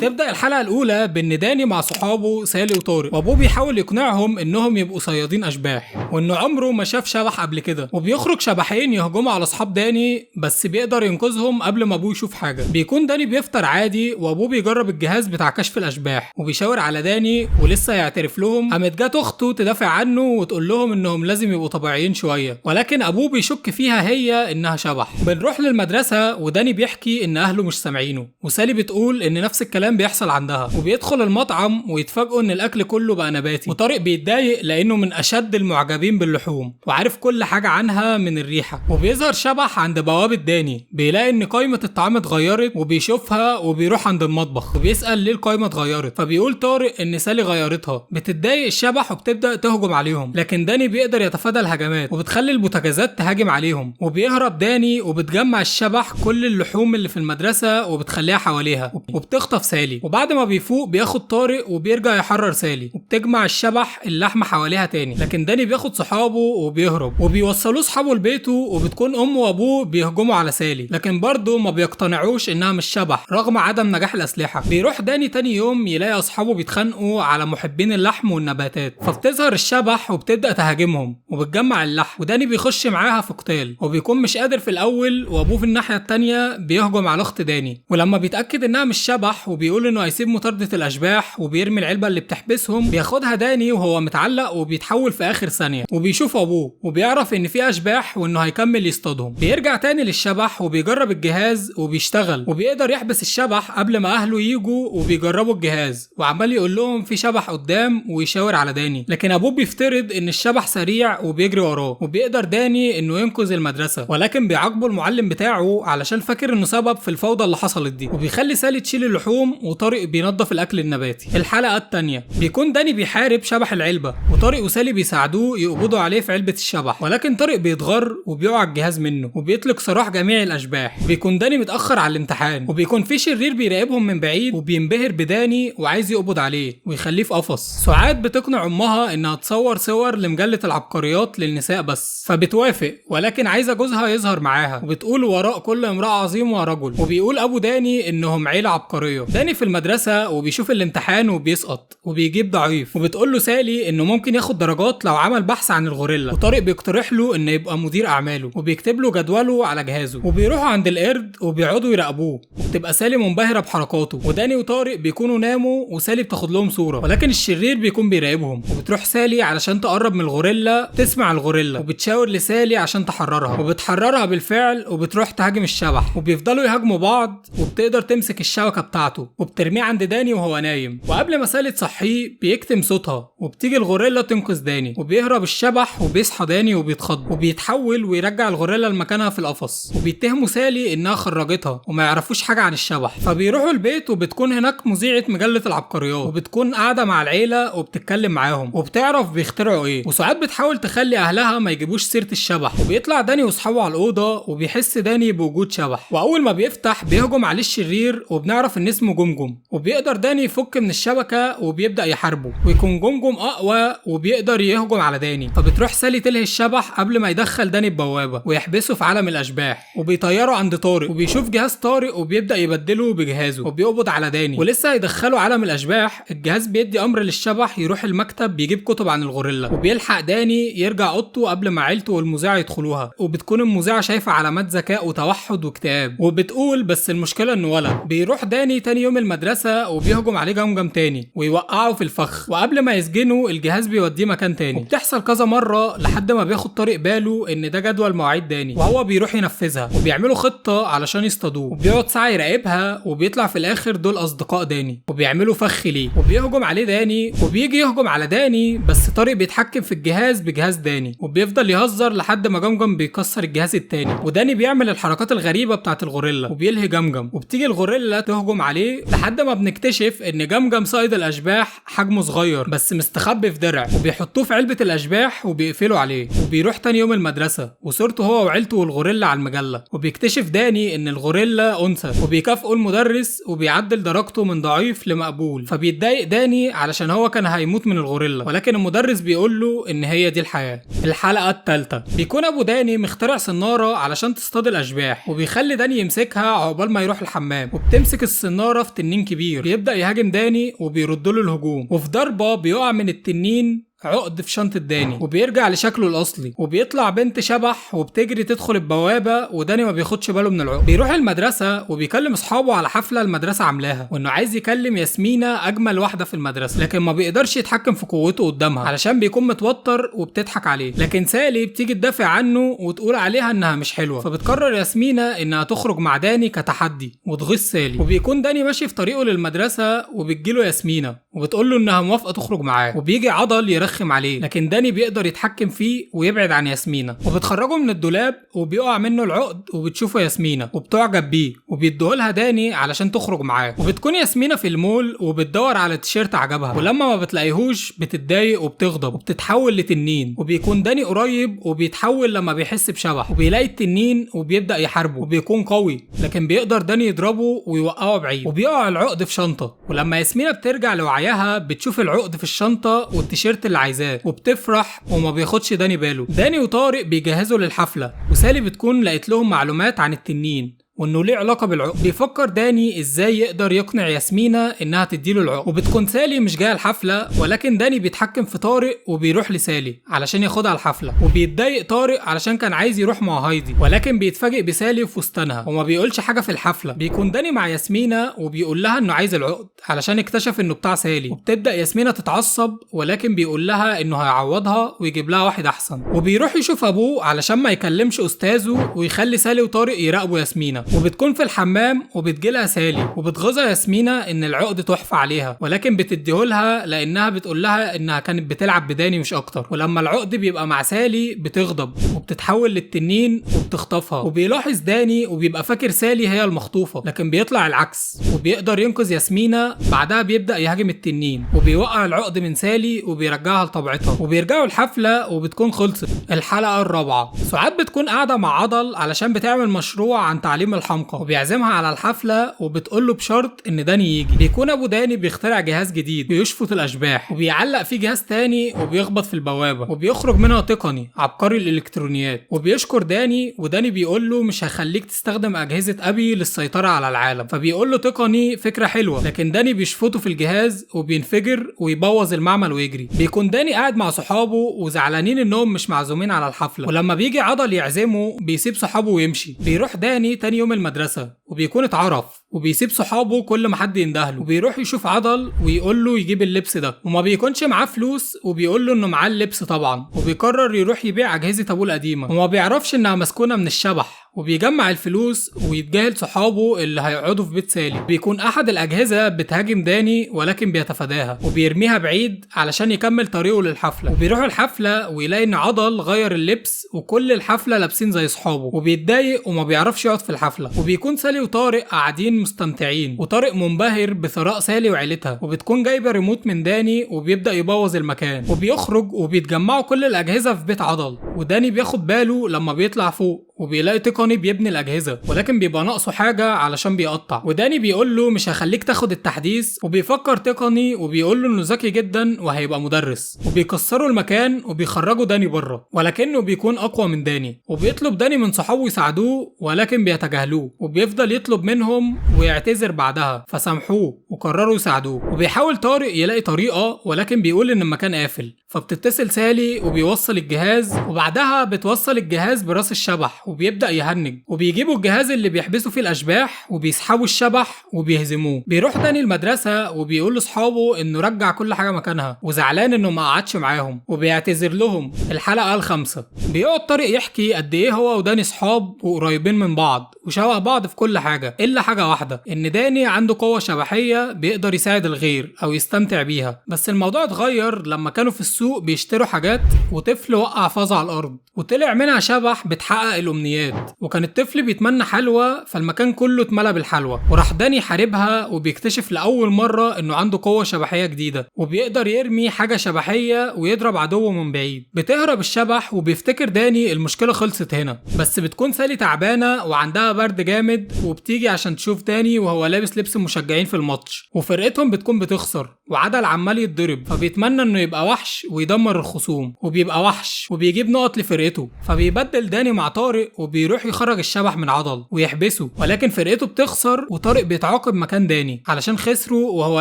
وتبدا الحلقه الاولى بان داني مع صحابه سالي وطارق، وابوه بيحاول يقنعهم انهم يبقوا صيادين اشباح وانه عمره ما شاف شبح قبل كده، وبيخرج شبحين يهجموا على اصحاب داني بس بيقدر ينقذهم قبل ما ابوه يشوف حاجه. بيكون داني بيفطر عادي وابوه بيجرب الجهاز بتاع كشف الاشباح وبيشاور على داني ولسه يعترف لهم، قامت جت اخته تدافع عنه وتقول لهم انهم لازم يبقوا طبيعيين شويه، ولكن ابوه بيشك فيها هي انها شبح. بنروح للمدرسه وداني بيحكي ان اهله مش سامعينه، وسالي بتقول ان نفس الكلام بيحصل عندها، وبيدخل المطعم ويتفاجئوا ان الاكل كله بقى نباتي، وطارق بيتضايق لانه من اشد المعجبين باللحوم وعارف كل حاجه عنها من الريحه. وبيظهر شبح عند بوابه داني، بيلاقي ان قائمه الطعام اتغيرت وبيشوفها وبيروح عند المطبخ وبيسال ليه القائمه اتغيرت، فبيقول طارق ان سالي غيرتها. بتتضايق الشبح وبتبدا تهجم عليهم، لكن داني بيقدر يتفادى الهجمات وبتخلي البوتاجازات تهاجم عليهم، وبيهرب داني وبتجمع الشبح كل اللحوم اللي في المدرسه وبتخليها حواليها وبتخطف سالي. وبعد ما بيفوق بياخد طارق وبيرجع يحرر سالي، وبتجمع الشبح اللحمه حواليها تاني، لكن داني بياخد صحابه وبيهرب وبيوصلوه صحابه لبيته، وبتكون امه وابوه بيهجموا على سالي، لكن برضه ما بيقتنعوش انها مش شبح رغم عدم نجاح الاسلحه. بيروح داني تاني يوم يلاقي اصحابه بيتخانقوا على محبين اللحم والنباتات، فبتظهر الشبح وبتبدا تهاجمهم وبتجمع اللحم، وداني بيخش معاها في قتال وبيكون مش قادر في الاول، وابوه في الناحيه التانيه بيهجم على اخت داني، ولما بيتاكد انها مش شبح وبيقول انه هيسيب مطارده الاشباح وبيرمي العلبه اللي بتحبسهم، بياخدها داني وهو متعلق وبيتحول في اخر ثانيه، وبيشوف ابوه وبيعرف ان في اشباح وانه هيكمل يصطادهم. بيرجع تاني للشبح وبيجرب الجهاز وبيشتغل، وبيقدر يحبس الشبح قبل ما اهله ييجوا وبيجربوا الجهاز، وعمال يقول لهم في شبح قدام ويشاور على داني، لكن ابوه بيفترض ان الشبح سريع وبيجري وراه، وبيقدر داني انه ينقذ المدرسه، ولكن بيعاقبه المعلم بتاعه علشان فاكر انه سبب في الفوضى اللي حصلت دي، وبيخلي سالي تشيل اللحوم وطارق بينظف الاكل النباتي. الحلقه الثانيه بيكون داني بيحارب شبح العلبه، وطارق وسالي بيساعدوه يقبضوا عليه في علبه الشبح، ولكن طارق بيتغر وبيقع الجهاز منه وبيطلق سراح جميع الاشباح. بيكون داني متاخر على الامتحان، وبيكون في شرير بيراقبهم من بعيد وبينبهر بداني وعايز يقبض عليه ويخليه في قفص. سعاد بتقنع امها انها تصور صور لمجله العبقريات للنساء بس، فبتوافق، ولكن عايزه جوزها يظهر معاها، وبتقول وراء كل امراه عظيمه رجل. وبيقول ابو داني انهم عيله عبقريه. داني في المدرسه وبيشوف الامتحان وبيسقط وبيجيب ضعيف، وبتقول له سالي انه ممكن ياخد درجات لو عمل بحث عن الغوريلا، وطارق بيقترح له انه يبقى مدير اعماله وبيكتب له جدوله على جهازه، وبيروحوا عند القرد وبيقعدوا يراقبوه، وبتبقى سالي منبهره بحركاته، وداني وطارق بيكونوا ناموا وسالي بتاخد لهم صوره، ولكن الشرير بيكون بيراقبهم. وبتروح سالي علشان تقرب من الغوريلا، تسمع الغوريلا وبتشاور لسالي عشان تحررها، وبتحررها بالفعل وبتروح تهاجم الشبح، وبيفضلوا يهاجموا بعض، وبتقدر تمسك الشبكه بتاعته وبترميه عند داني وهو نايم، وقبل ما سالي تصحيه بيكتم صوتها، وبتيجي الغوريلا تنقذ داني، وبيهرب الشبح وبيصحى داني وبيتخض، وبيتحول ويرجع الغوريلا لمكانها في القفص، وبيتهموا سالي انها خرجتها وما يعرفوش حاجه عن الشبح. فبيروحوا البيت وبتكون هناك مذيعه مجله العبقريات، وبتكون قاعده مع العيله وبتتكلم معاهم وبتعرف بيخترعوا ايه، وساعات بتحاول تخلي اهلها ما يجيبوش سيره الشبح. وبيطلع داني واصحابه على الاوضه وبيحس داني بوجود شبح، واول ما بيفتح بيهجم عليه الشرير، وبنعرف ان اسمه جمجم، وبيقدر داني يفك من الشبكه وبيبدا يحاربه، ويكون جمجم اقوى وبيقدر يهجم على داني. فبتروح سالي تلهي الشبح قبل ما يدخل داني البوابه ويحبسه في عالم الاشباح، وبيطيره عند طارق وبيشوف جهاز طارق وبيبدا يبدله بجهازه وبيقبض على داني، ولسه هيدخله عالم الاشباح الجهاز بيدي امر للشبح يروح المكتب بيجيب كتب عن الغوريلا، وبيلحق داني يرجع اوضته قبل ما عيلته والمذيعه يدخلوها، وبتكون المذيعه شايفه علامات ذكاء وتوحد واكتئاب، وبتقول بس المشكله انه ولد. بيروح داني تاني يوم المدرسه وبيهجم عليه جمجم تاني ويوقعه في الفخ، وقبل ما يسجنه الجهاز بيوديه مكان تاني، وبتحصل كذا مره لحد ما بياخد طارق باله ان ده جدول مواعيد داني، وهو بيروح ينفذها، وبيعملوا خطه علشان يصطادوه، وبيقعد ساعه يراقبها، وبيطلع في الاخر دول اصدقاء داني وبيعملوا فخ ليه، وبيهجم عليه داني وبيجي يهجم على داني، بس طارق بيتحكم في الجهاز بجهاز داني، وبيفضل يهزر لحد ما جمجم بيكسر الجهاز التاني، وداني بيعمل الحركات الغريبه بتاعت الغوريلا وبيلهي جمجم، وبتيجي الغوريلا تهجم عليه لحد ما بنكتشف ان جمجم صيد الاشباح حجمه صغير بس مستخبي في درع، وبيحطوه في علبه الاشباح وبيقفلوا عليه، وبيروح تاني يوم المدرسه وصورته هو وعيلته والغوريلا على المجله، وبيكتشف داني ان الغوريلا انثى، وبيكافئوا المدرس وبيعدل درجته من ضعيف لمقبول، فبيتضايق داني علشان هو كان هيموت من الغوريلا، ولكن المدرس والمدرس بيقول له ان هي دي الحياة. الحلقة الثالثة بيكون ابو داني مخترع صنارة علشان تصطاد الاشباح، وبيخلي داني يمسكها عقبال ما يروح الحمام، وبتمسك الصنارة في تنين كبير بيبدأ يهاجم داني وبيرد له الهجوم، وفي ضربة بيقع من التنين عقد في شنطة داني وبيرجع لشكله الأصلي، وبيطلع بنت شبح وبتجري تدخل البوابة، وداني ما بياخدش باله من العقد. بيروح المدرسة وبيكلم أصحابه على حفلة المدرسة عاملاها، وإنه عايز يكلم ياسمينة أجمل واحدة في المدرسة، لكن ما بيقدرش يتحكم في قوته قدامها علشان بيكون متوتر وبتضحك عليه. لكن سالي بتيجي تدافع عنه وتقول عليها إنها مش حلوة، فبتقرر ياسمينة إنها تخرج مع داني كتحدي وتغيظ سالي. وبيكون داني ماشي في طريقه للمدرسة وبتجيله ياسمينة وبتقول له إنها موافقة تخرج معاه، وبيجي عضل يرخم عليه، لكن داني بيقدر يتحكم فيه ويبعد عن ياسمينة، وبتخرجه من الدولاب وبيقع منه العقد، وبتشوفه ياسمينة وبتعجب بيه وبيديهولها داني علشان تخرج معاه. وبتكون ياسمينة في المول وبتدور على تيشيرت عجبها، ولما ما بتلاقيهوش بتتضايق وبتغضب وبتتحول لتنين. وبيكون داني قريب وبيتحول لما بيحس بشبح، وبيلاقي التنين وبيبدأ يحاربه، وبيكون قوي لكن بيقدر داني يضربه ويوقعه بعيد، وبيقع العقد في شنطة. ولما ياسمينة بترجع لوعيها بتشوف العقد في الشنطة والتيشيرت اللي عايزاه وبتفرح، وما بياخدش داني باله. داني وطارق بيجهزوا للحفلة، وسالي بتكون لقيت لهم معلومات عن التنين وانه ليه علاقه بالعقد. بيفكر داني ازاي يقدر يقنع ياسمينة انها تديله العقد، وبتكون سالي مش جايه الحفله، ولكن داني بيتحكم في طارق وبيروح لسالي علشان ياخدها الحفله. وبيتضايق طارق علشان كان عايز يروح مع هايدي، ولكن بيتفاجئ بسالي في فستانها وما بيقولش حاجه في الحفله. بيكون داني مع ياسمينة وبيقول لها انه عايز العقد علشان اكتشف انه بتاع سالي، وبتبدا ياسمينة تتعصب، ولكن بيقول لها انه هيعوضها ويجيب لها واحد احسن. وبيروح يشوف ابوه علشان ما يكلمش استاذه ويخلي سالي وطارق يراقبوا ياسمينة. وبتكون في الحمام وبتجيلها سالي وبتغيظها ياسمينة ان العقد تحفة عليها، ولكن بتديهولها لانها بتقول لها انها كانت بتلعب بداني مش اكتر. ولما العقد بيبقى مع سالي بتغضب وبتتحول للتنين وبتخطفها. وبيلاحظ داني وبيبقى فاكر سالي هي المخطوفة، لكن بيطلع العكس وبيقدر ينقذ ياسمينة. بعدها بيبدأ يهاجم التنين وبيوقع العقد من سالي وبيرجعها لطبيعتها، وبيرجعوا الحفلة وبتكون خلصت. الحلقة الرابعة سعاد بتكون قاعدة مع عضل علشان بتعمل مشروع عن تعليم الحمقى، وبيعزمها على الحفلة وبتقوله بشرط ان داني يجي. بيكون ابو داني بيخترع جهاز جديد بيشفط الاشباح، وبيعلق فيه جهاز تاني وبيخبط في البوابة، وبيخرج منها تقني عبقري الالكترونيات. وبيشكر داني، وداني بيقول له مش هخليك تستخدم اجهزة ابي للسيطرة على العالم. فبيقول له تقني فكرة حلوة، لكن داني بيشفطه في الجهاز وبينفجر ويبوظ المعمل ويجري. بيكون داني قاعد مع صحابه وزعلانين انهم مش معزومين على الحفلة، ولما بيجي عضل يعزمه بيسيب صحابه ويمشي. بيروح داني تاني يوم المدرسة وبيكون اتعرف، وبيسيب صحابه كل ما حد يندهله، وبيروح يشوف عضل ويقول له يجيب اللبس ده، وما بيكونش معاه فلوس وبيقول له انه معاه اللبس طبعا. وبيقرر يروح يبيع اجهزة ابوه القديمة، وما بيعرفش انها مسكونة من الشبح، وبيجمع الفلوس ويتجاهل صحابه اللي هيقعدوا في بيت سالي. بيكون احد الاجهزة بتهاجم داني ولكن بيتفاداها وبيرميها بعيد علشان يكمل طريقه للحفلة. وبيروح الحفلة ويلاقي ان عضل غير اللبس وكل الحفلة لابسين زي صحابه، وبيتضايق وما بيعرفش يقعد في الحفلة. وبيكون سالي وطارق قاعدين مستمتعين، وطارق منبهر بثراء سالي وعيلتها، وبتكون جايبة ريموت من داني وبيبدأ يبوظ المكان. وبيخرج وبيتجمعوا كل الاجهزة في بيت عضل، وداني بياخد باله لما بيطلع فوق وبيلاقي تقني بيبني الاجهزه، ولكن بيبقى ناقصه حاجه علشان بيقطع. وداني بيقول له مش هخليك تاخد التحديث، وبيفكر تقني وبيقول له انه ذكي جدا وهيبقى مدرس. وبيكسروا المكان وبيخرجوا داني بره، ولكنه بيكون اقوى من داني. وبيطلب داني من صحابه يساعدوه ولكن بيتجاهلوه، وبيفضل يطلب منهم ويعتذر بعدها فسامحوه وقرروا يساعدوه. وبيحاول طارق يلاقي طريقه ولكن بيقول ان المكان قافل، فبتتصل سالي وبيوصل الجهاز، وبعدها بتوصل الجهاز براس الشبح وبيبدأ يهنج. وبيجيبوا الجهاز اللي بيحبسوا فيه الاشباح وبيسحبوا الشبح وبيهزموه. بيروح داني المدرسة وبيقول لاصحابه انه رجع كل حاجة مكانها وزعلان انه ما قعدش معاهم وبيعتذر لهم. الحلقة الخامسة بيقعد طارق يحكي قد ايه هو وداني صحاب وقريبين من بعض وشبه بعض في كل حاجة الا حاجة واحدة، ان داني عنده قوة شبحية بيقدر يساعد الغير او يستمتع بيها. بس الموضوع اتغير لما كانوا في السوق بيشتروا حاجات وطفل وقع فاز على الارض وطلع منها شبح بتحقق الامنيات، وكان الطفل بيتمنى حلوى فالمكان كله اتملى بالحلوى. وراح داني يحاربها وبيكتشف لاول مره انه عنده قوه شبحيه جديده، وبيقدر يرمي حاجه شبحيه ويضرب عدوه من بعيد. بتهرب الشبح وبيفتكر داني المشكله خلصت هنا، بس بتكون سالي تعبانه وعندها برد جامد، وبتيجي عشان تشوف داني وهو لابس لبس المشجعين في الماتش، وفرقتهم بتكون بتخسر وعدل عمال يتضرب، فبيتمنى انه يبقى وحش ويدمر الخصوم، وبيبقى وحش وبيجيب نقط لفرقته. فبيبدل داني مع طارق وبيروح يخرج الشبح من عضل ويحبسه، ولكن فرقته بتخسر وطارق بيتعاقب مكان داني علشان خسروا وهو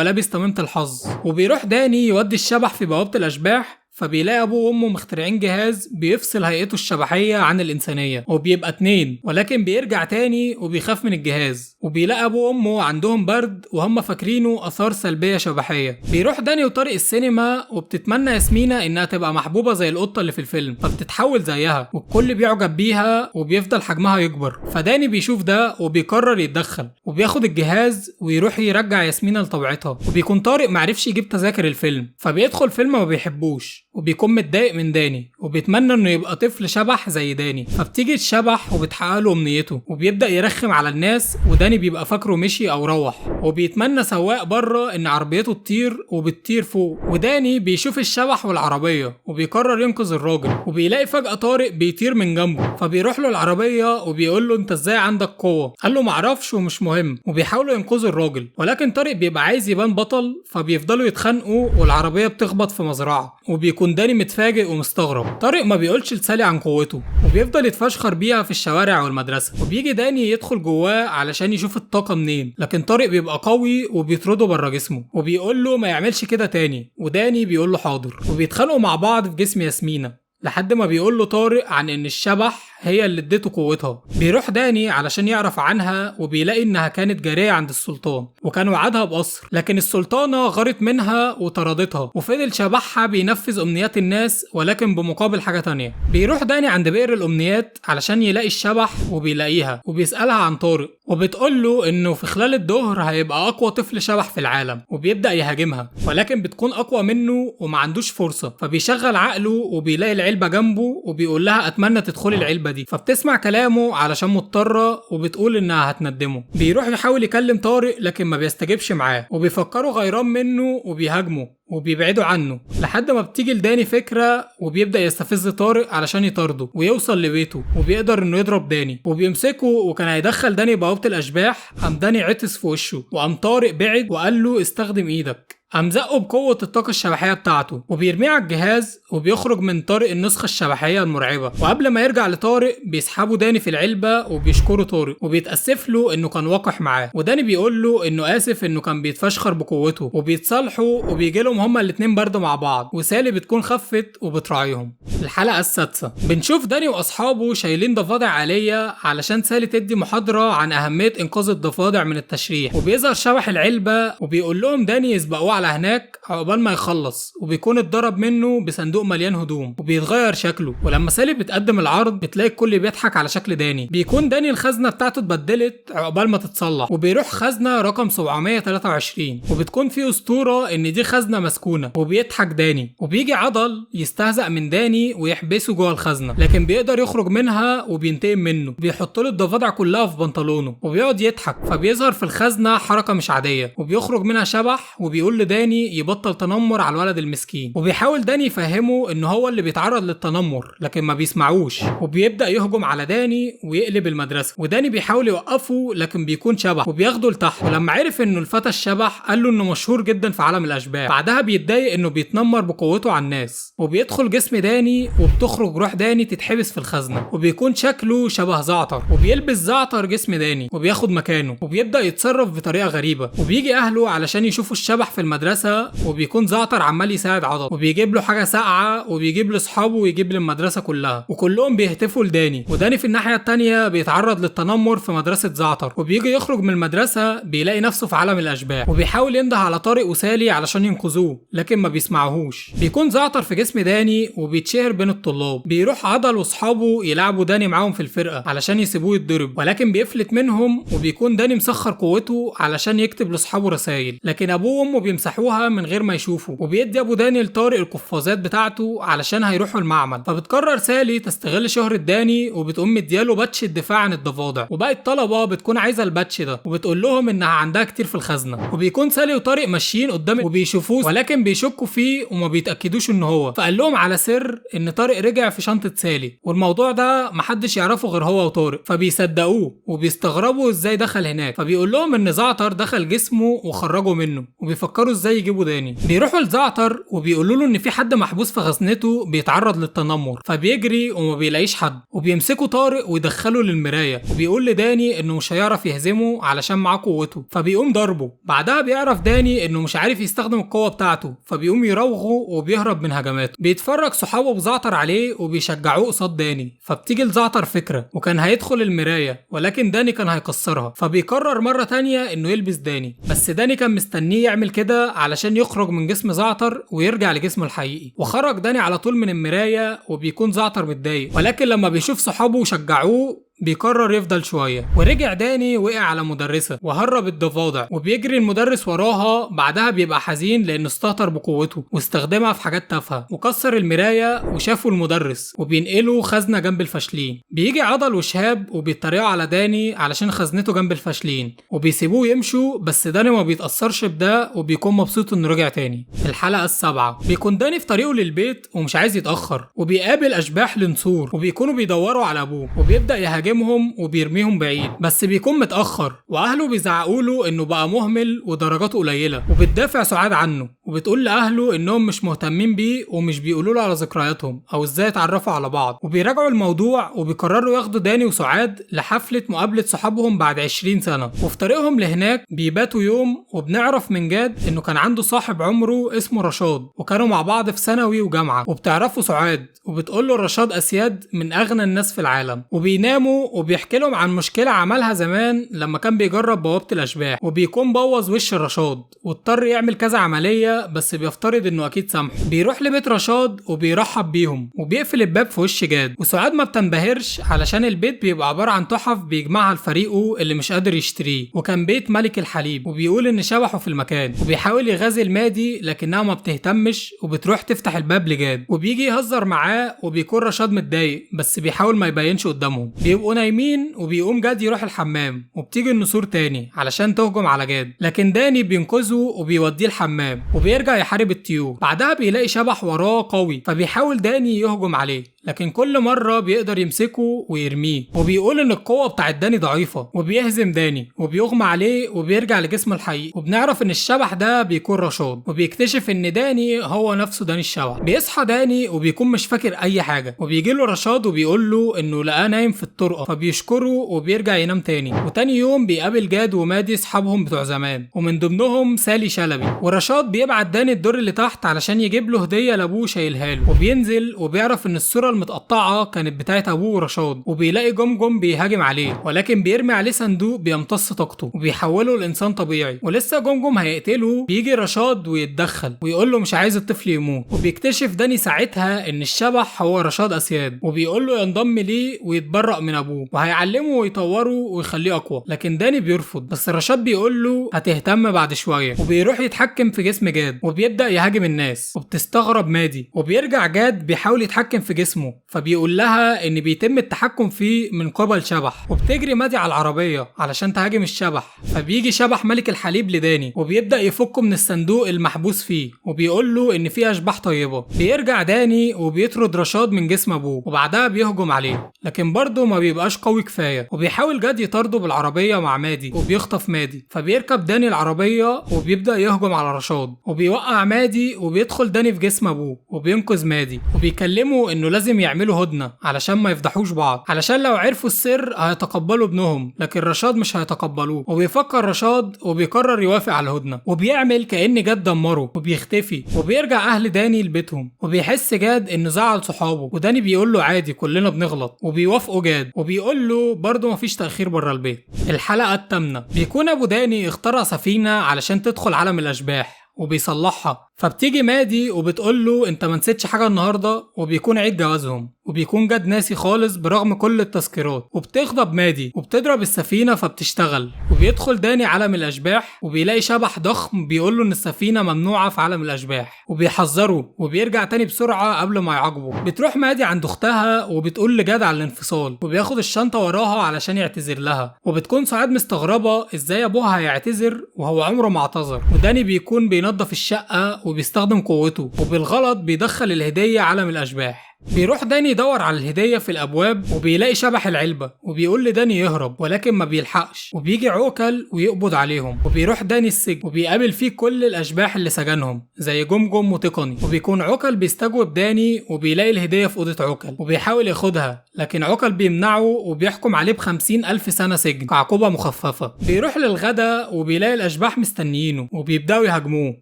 لابس تميمة الحظ. وبيروح داني يودي الشبح في بوابة الأشباح، فبيلاقي ابوه وامه مخترعين جهاز بيفصل هيئته الشبحيه عن الانسانيه، وبيبقى 2، ولكن بيرجع تاني وبيخاف من الجهاز. وبيلاقي ابوه وامه عندهم برد وهم فاكرينه اثار سلبيه شبحيه. بيروح داني وطارق السينما، وبتتمنى ياسمينة انها تبقى محبوبه زي القطه اللي في الفيلم، فبتتحول زيها والكل بيعجب بيها وبيفضل حجمها يكبر. فداني بيشوف ده وبيقرر يتدخل وبياخد الجهاز ويروح يرجع ياسمينة لطبيعتها. وبيكون طارق معرفش يجيب تذاكر الفيلم، فبيدخل فيلم ما بيحبوش وبيكون متضايق من داني وبيتمنى انه يبقى طفل شبح زي داني. فبتيجي الشبح وبتحقق له امنيته وبيبدا يرخم على الناس، وداني بيبقى فاكره مشي او روح، وبيتمنى سواق بره ان عربيته تطير وبتطير فوق. وداني بيشوف الشبح والعربيه وبيقرر ينقذ الراجل، وبيلاقي فجاه طارق بيطير من جنبه، فبيروح له العربيه وبيقول له انت ازاي عندك قوه؟ قال له معرفش ومش مهم، وبيحاولوا ينقذوا الراجل. ولكن طارق بيبقى عايز يبان بطل، فبيفضلوا يتخانقوا والعربيه بتخبط في مزرعه، وبيكون داني متفاجئ ومستغرب. طارق ما بيقولش لسالي عن قوته وبيفضل يتفشخر بيها في الشوارع والمدرسه. وبيجي داني يدخل جواه علشان يشوف الطاقه منين، لكن طارق بيبقى قوي وبيطرده بره جسمه وبيقول له ما يعملش كده تاني، وداني بيقول له حاضر. وبيتخانقوا مع بعض في جسم ياسمينة لحد ما بيقول له طارق عن ان الشبح هي اللي ادته قوتها. بيروح داني علشان يعرف عنها وبيلاقي انها كانت جارية عند السلطان وكان وعدها بقصر، لكن السلطانة غارت منها وطردتها، وفضل شبحها بينفذ امنيات الناس ولكن بمقابل حاجة تانية. بيروح داني عند بئر الامنيات علشان يلاقي الشبح وبيلاقيها، وبيسألها عن طارق وبتقول له انه في خلال الظهر هيبقى اقوى طفل شبح في العالم، وبيبدأ يهاجمها ولكن بتكون اقوى منه وما عندوش فرصة. فبيشغل عقله وبيلاقي العلبة جنبه وبيقول لها اتمنى تدخلي العلبة دي، فبتسمع كلامه علشان مضطرة وبتقول انها هتندمه. بيروح يحاول يكلم طارق لكن ما بيستجيبش معاه، وبيفكروا غيران منه وبيهاجمه وبيبعدوا عنه لحد ما بتيجي لداني فكرة وبيبدأ يستفز طارق علشان يطارده ويوصل لبيته، وبيقدر انه يضرب داني وبيمسكه، وكان هيدخل داني بوابة الاشباح. قام داني عطس في وشه، وقام طارق بعد وقال له استخدم ايدك. قام زقه بقوة الطاقة الشبحية بتاعته وبيرميه على الجهاز، وبيخرج من طارق النسخة الشبحية المرعبة. وقبل ما يرجع لطارق بيسحبوا داني في العلبة وبيشكروا طارق وبيتأسف له انه كان وقح معاه، وداني بيقول له انه اسف انه كان بيتفشخر بقوته، وبيتصالحوا وبيجي لهم هما الاتنين برضه مع بعض، وسالي بتكون خفت وبتراعيهم. الحلقة السادسة بنشوف داني واصحابه شايلين ضفادع آلية علشان سالي تدي محاضرة عن اهمية انقاذ الضفادع من التشريح، وبيظهر شبح العلبة وبيقول لهم داني يسبقوه على هناك عقبال ما يخلص، وبيكون اتضرب منه بصندوق مليان هدوم وبيتغير شكله. ولما سالي بتقدم العرض بتلاقي الكل بيضحك على شكل داني. بيكون داني الخزنة بتاعته اتبدلت عقبال ما تتصلح، وبيروح خزنة رقم 723 وبتكون فيه اسطورة ان دي خزنة مسكونة، وبيضحك داني. وبيجي عضل يستهزأ من داني ويحبسه جوه الخزنة، لكن بيقدر يخرج منها وبينتقم منه. بيحط له الضفادع كلها في بنطلونه وبيقعد يضحك، فبيظهر في الخزنة حركة مش عادية وبيخرج منها شبح وبيقول لداني يبطل تنمر على الولد المسكين. وبيحاول داني يفهمه ان هو اللي بيتعرض للتنمر لكن ما بيسمعوش، وبيبدأ يهجم على داني ويقلب المدرسة. وداني بيحاول يوقفه لكن بيكون شبح وبياخده لتحت. ولما عرف انه الفتى الشبح قال له انه مشهور جدا في عالم الاشباح. بعدها بيتضايق انه بيتنمر بقوته على الناس، وبيدخل جسم داني وبتخرج روح داني تتحبس في الخزنة، وبيكون شكله شبه زعتر، وبيلبس زعتر جسم داني وبياخد مكانه، وبيبدأ يتصرف بطريقة غريبة. وبيجي اهله علشان يشوفوا الشبح في المدرسة، وبيكون زعتر عمال يساعد عضل وبيجيب له حاجة ساقعة وبيجيب لاصحابه ويجيب للمدرسة كلها، وكلهم بيهتفوا لداني. وداني في الناحية التانية بيتعرض للتنمر في مدرسة زعتر، وبيجي يخرج من المدرسة بيلاقي نفسه في عالم الاشباح، وبيحاول ينده على طارق وسالي علشان ينقذوه لكن ما بيسمعوهوش. بيكون زعتر في جسم داني وبيتشهر بين الطلاب. بيروح عضل واصحابه يلعبوا داني معاهم في الفرقة علشان يسيبوه يتضرب، ولكن بيفلت منهم، وبيكون داني مسخر قوته علشان يكتب لاصحابه رسائل، لكن ابوه وامه يمسحوها من غير ما يشوفوا، وبيدي ابو داني لطارق القفازات بتاعته علشان هيروحوا المعمل. فبتقرر سالي تستغل شهرة داني وبتقوم مدياله باتش الدفاع عن الضفادع، وباقي الطلبه بتكون عايزه الباتش ده وبتقول لهم انها عندها كتير في الخزنه. وبيكون سالي وطارق ماشيين قدام وبيشوفوه، ولكن بيشكوا فيه وما بيتاكدوش ان هو. فقال لهم على سر ان طارق رجع في شنطه سالي، والموضوع ده محدش يعرفه غير هو وطارق. فبيصدقوه وبيستغربوا ازاي دخل هناك. فبيقول لهم ان زعتر دخل جسمه وخرجوا منه، وبيفكروا ازاي يجيبوا داني. بيروحوا لزعتر وبيقولوا له ان في حد محبوس في خزنته بيتعرض للتنمر. فبيجري وما بيلاقيش حد، وبيمسكوا طارق ويدخله للمرايه، وبيقول لداني انه مش هيعرف يهزمه علشان معاه قوته. فبيقوم ضربه. بعدها بيعرف داني انه مش عارف يستخدم القوه بتاعته، فبيقوم يراوغه وبيهرب من هجماته. بيتفرج صحابه بزعتر عليه وبيشجعوه قصاد داني. فبتيجي لزعتر فكره، وكان هيدخل المرايه ولكن داني كان هيكسرها. فبيقرر مره تانية انه يلبس داني، بس داني كان مستنيه يعمل كده علشان يخرج من جسم زعتر ويرجع لجسمه الحقيقي. وخرج داني على طول من المرايه، وبيكون زعتر متضايق، ولكن لما بيشوف صحابه وشجعوه بيقرر يفضل شويه. ورجع داني وقع على مدرسه وهرب الضفادع، وبيجري المدرس وراها. بعدها بيبقى حزين لانه استهتر بقوته واستخدمها في حاجات تافهه، وكسر المرايه وشافوا المدرس وبينقلوا خزنه جنب الفاشلين. بيجي عضل وشهاب وبيتريقوا على داني علشان خزنته جنب الفاشلين، وبيسيبوه يمشوا. بس داني ما بيتاثرش بده وبيكون مبسوط انه رجع تاني. الحلقه السابعه بيكون داني في طريقه للبيت ومش عايز يتاخر، وبيقابل اشباح لنسور وبيكونوا بيدوروا على ابوه، وبيبدا يهاجمهم وبيرميهم بعيد. بس بيكون متأخر، واهله بيزعقوا له انه بقى مهمل ودرجاته قليلة. وبتدافع سعاد عنه وبتقول لاهله انهم مش مهتمين بيه ومش بيقولوا له على ذكرياتهم او ازاي اتعرفوا على بعض. وبيراجعوا الموضوع وبيقرروا ياخدوا داني وسعاد لحفلة مقابلة صحابهم بعد 20 سنة. وفي طريقهم لهناك بيباتوا يوم، وبنعرف من جاد انه كان عنده صاحب عمره اسمه رشاد، وكانوا مع بعض في ثانوي وجامعة. وبتعرفوا سعاد وبتقول له رشاد اسياد من اغنى الناس في العالم. وبيناموا وبيحكي لهم عن مشكلة عملها زمان لما كان بيجرب بوابة الأشباح، وبيكون بوظ وش رشاد واضطر يعمل كذا عملية، بس بيفترض إنه أكيد سامحه. بيروح لبيت رشاد وبيرحب بيهم وبيقفل الباب في وش جاد. وسعاد ما بتنبهرش علشان البيت بيبقى عبارة عن تحف بيجمعها لفريقه اللي مش قادر يشتريه، وكان بيت ملك الحليب. وبيقول إن شبحه في المكان، وبيحاول يغازل مادي لكنها ما بتهتمش وبتروح تفتح الباب لجاد. وبيجي يهزر معاه وبيكون رشاد متضايق، بس بيحاول ما يبينش قدامهم. بيبقوا نايمين وبيقوم جاد يروح الحمام، وبتيجي النسور تاني علشان تهجم على جاد، لكن داني بينقذه وبيوديه الحمام وبيرجع يحارب الطيور. بعدها بيلاقي شبح وراه قوي، فبيحاول داني يهجم عليه، لكن كل مرة بيقدر يمسكه ويرميه. وبيقول ان القوة بتاعت داني ضعيفة، وبيهزم داني وبيغمى عليه وبيرجع لجسمه الحقيقي. وبنعرف ان الشبح ده بيكون رشاد، وبيكتشف ان داني هو نفسه داني الشبح. بيصحى داني وبيكون مش فاكر اي حاجة، وبيجي له رشاد وبيقول له انه لقاه نايم في الطرقة، فبيشكره وبيرجع ينام تاني. وتاني يوم بيقابل جاد ومادي اصحابهم بتوع زمان، ومن ضمنهم سالي شلبي. ورشاد بيبعت داني الدور اللي تحت علشان يجيب له هدية لابوه شايلها له. وبينزل وبيعرف ان الصورة المتقطعة كانت بتاعت ابوه رشاد، وبيلاقي جمجم بيهاجم عليه، ولكن بيرمي عليه صندوق بيمتص طاقته وبيحوله لانسان طبيعي. ولسه جمجم هيقتله، بيجي رشاد ويتدخل ويقول له مش عايز الطفل يموت. وبيكتشف داني ساعتها ان الشبح هو رشاد اسياد، وبيقول له ينضم ليه ويتبرأ من ابوه، وهيعلمه ويطوره ويخليه اقوى. لكن داني بيرفض، بس رشاد بيقول له هتهتم بعد شويه. وبيروح يتحكم في جسم جاد وبيبدأ يهاجم الناس، وبتستغرب مادي. وبيرجع جاد بيحاول يتحكم في جسمه، فبيقول لها ان بيتم التحكم فيه من قبل شبح. وبتجري مادي على العربيه علشان تهاجم الشبح، فبيجي شبح ملك الحليب لداني وبيبدأ يفكه من الصندوق المحبوس فيه، وبيقول له ان فيه اشباح طيبه. بيرجع داني وبيطرد رشاد من جسم ابوه، وبعدها بيهجم عليه، لكن برضه ما بيبقاش قوي كفايه. وبيحاول جاد يطارده بالعربيه مع مادي، وبيخطف مادي. فبيركب داني العربيه وبيبدأ يهجم على رشاد، وبيوقع مادي. وبيدخل داني في جسم ابوه وبينقذ مادي، وبيكلمه انه لازم يعملوا هدنه علشان ما يفضحوش بعض، علشان لو عرفوا السر هيتقبلوا ابنهم، لكن رشاد مش هيتقبلوه. وبيفكر رشاد وبيقرر يوافق على الهدنه، وبيعمل كأن جاد دمره وبيختفي. وبيرجع اهل داني لبيتهم، وبيحس جاد انه زعل صحابه، وداني بيقول له عادي كلنا بنغلط، وبيوافقوا جاد. وبيقول له برضه مفيش تأخير بره البيت. الحلقه الثامنه بيكون ابو داني اخترع سفينه علشان تدخل عالم الاشباح وبيصلحها. فبتيجي مادي وبتقول له انت ما نسيتش حاجه النهارده، وبيكون عيد جوازهم. وبيكون جد ناسي خالص برغم كل التذكيرات، وبتغضب مادي وبتضرب السفينة فبتشتغل. وبيدخل داني عالم الأشباح وبيلاقي شبح ضخم بيقوله إن السفينة ممنوعة في عالم الأشباح وبيحذره، وبيرجع تاني بسرعة قبل ما يعاقبه. بتروح مادي عند أختها وبتقول لجد على الانفصال، وبياخد الشنطة وراها علشان يعتذر لها. وبتكون سعاد مستغربة إزاي أبوها هيعتذر وهو عمره ما اعتذر. وداني بيكون بينظف الشقة وبيستخدم قوته، وبالغلط بيدخل الهدية عالم الأشباح. بيروح داني يدور على الهدية في الأبواب وبيلاقي شبح العلبة، وبيقول لداني يهرب ولكن ما بيلحقش، وبيجي عوكل ويقبض عليهم. وبيروح داني السجن وبيقابل فيه كل الأشباح اللي سجنهم زي جمجم وتقني. وبيكون عوكل بيستجوب داني وبيلاقي الهدية في أوضة عوكل وبيحاول ياخدها، لكن عوكل بيمنعه وبيحكم عليه ب50,000 سنة سجن كعقوبة مخففة. بيروح للغدا وبيلاقي الأشباح مستنيينه وبيبدأوا يهاجموه،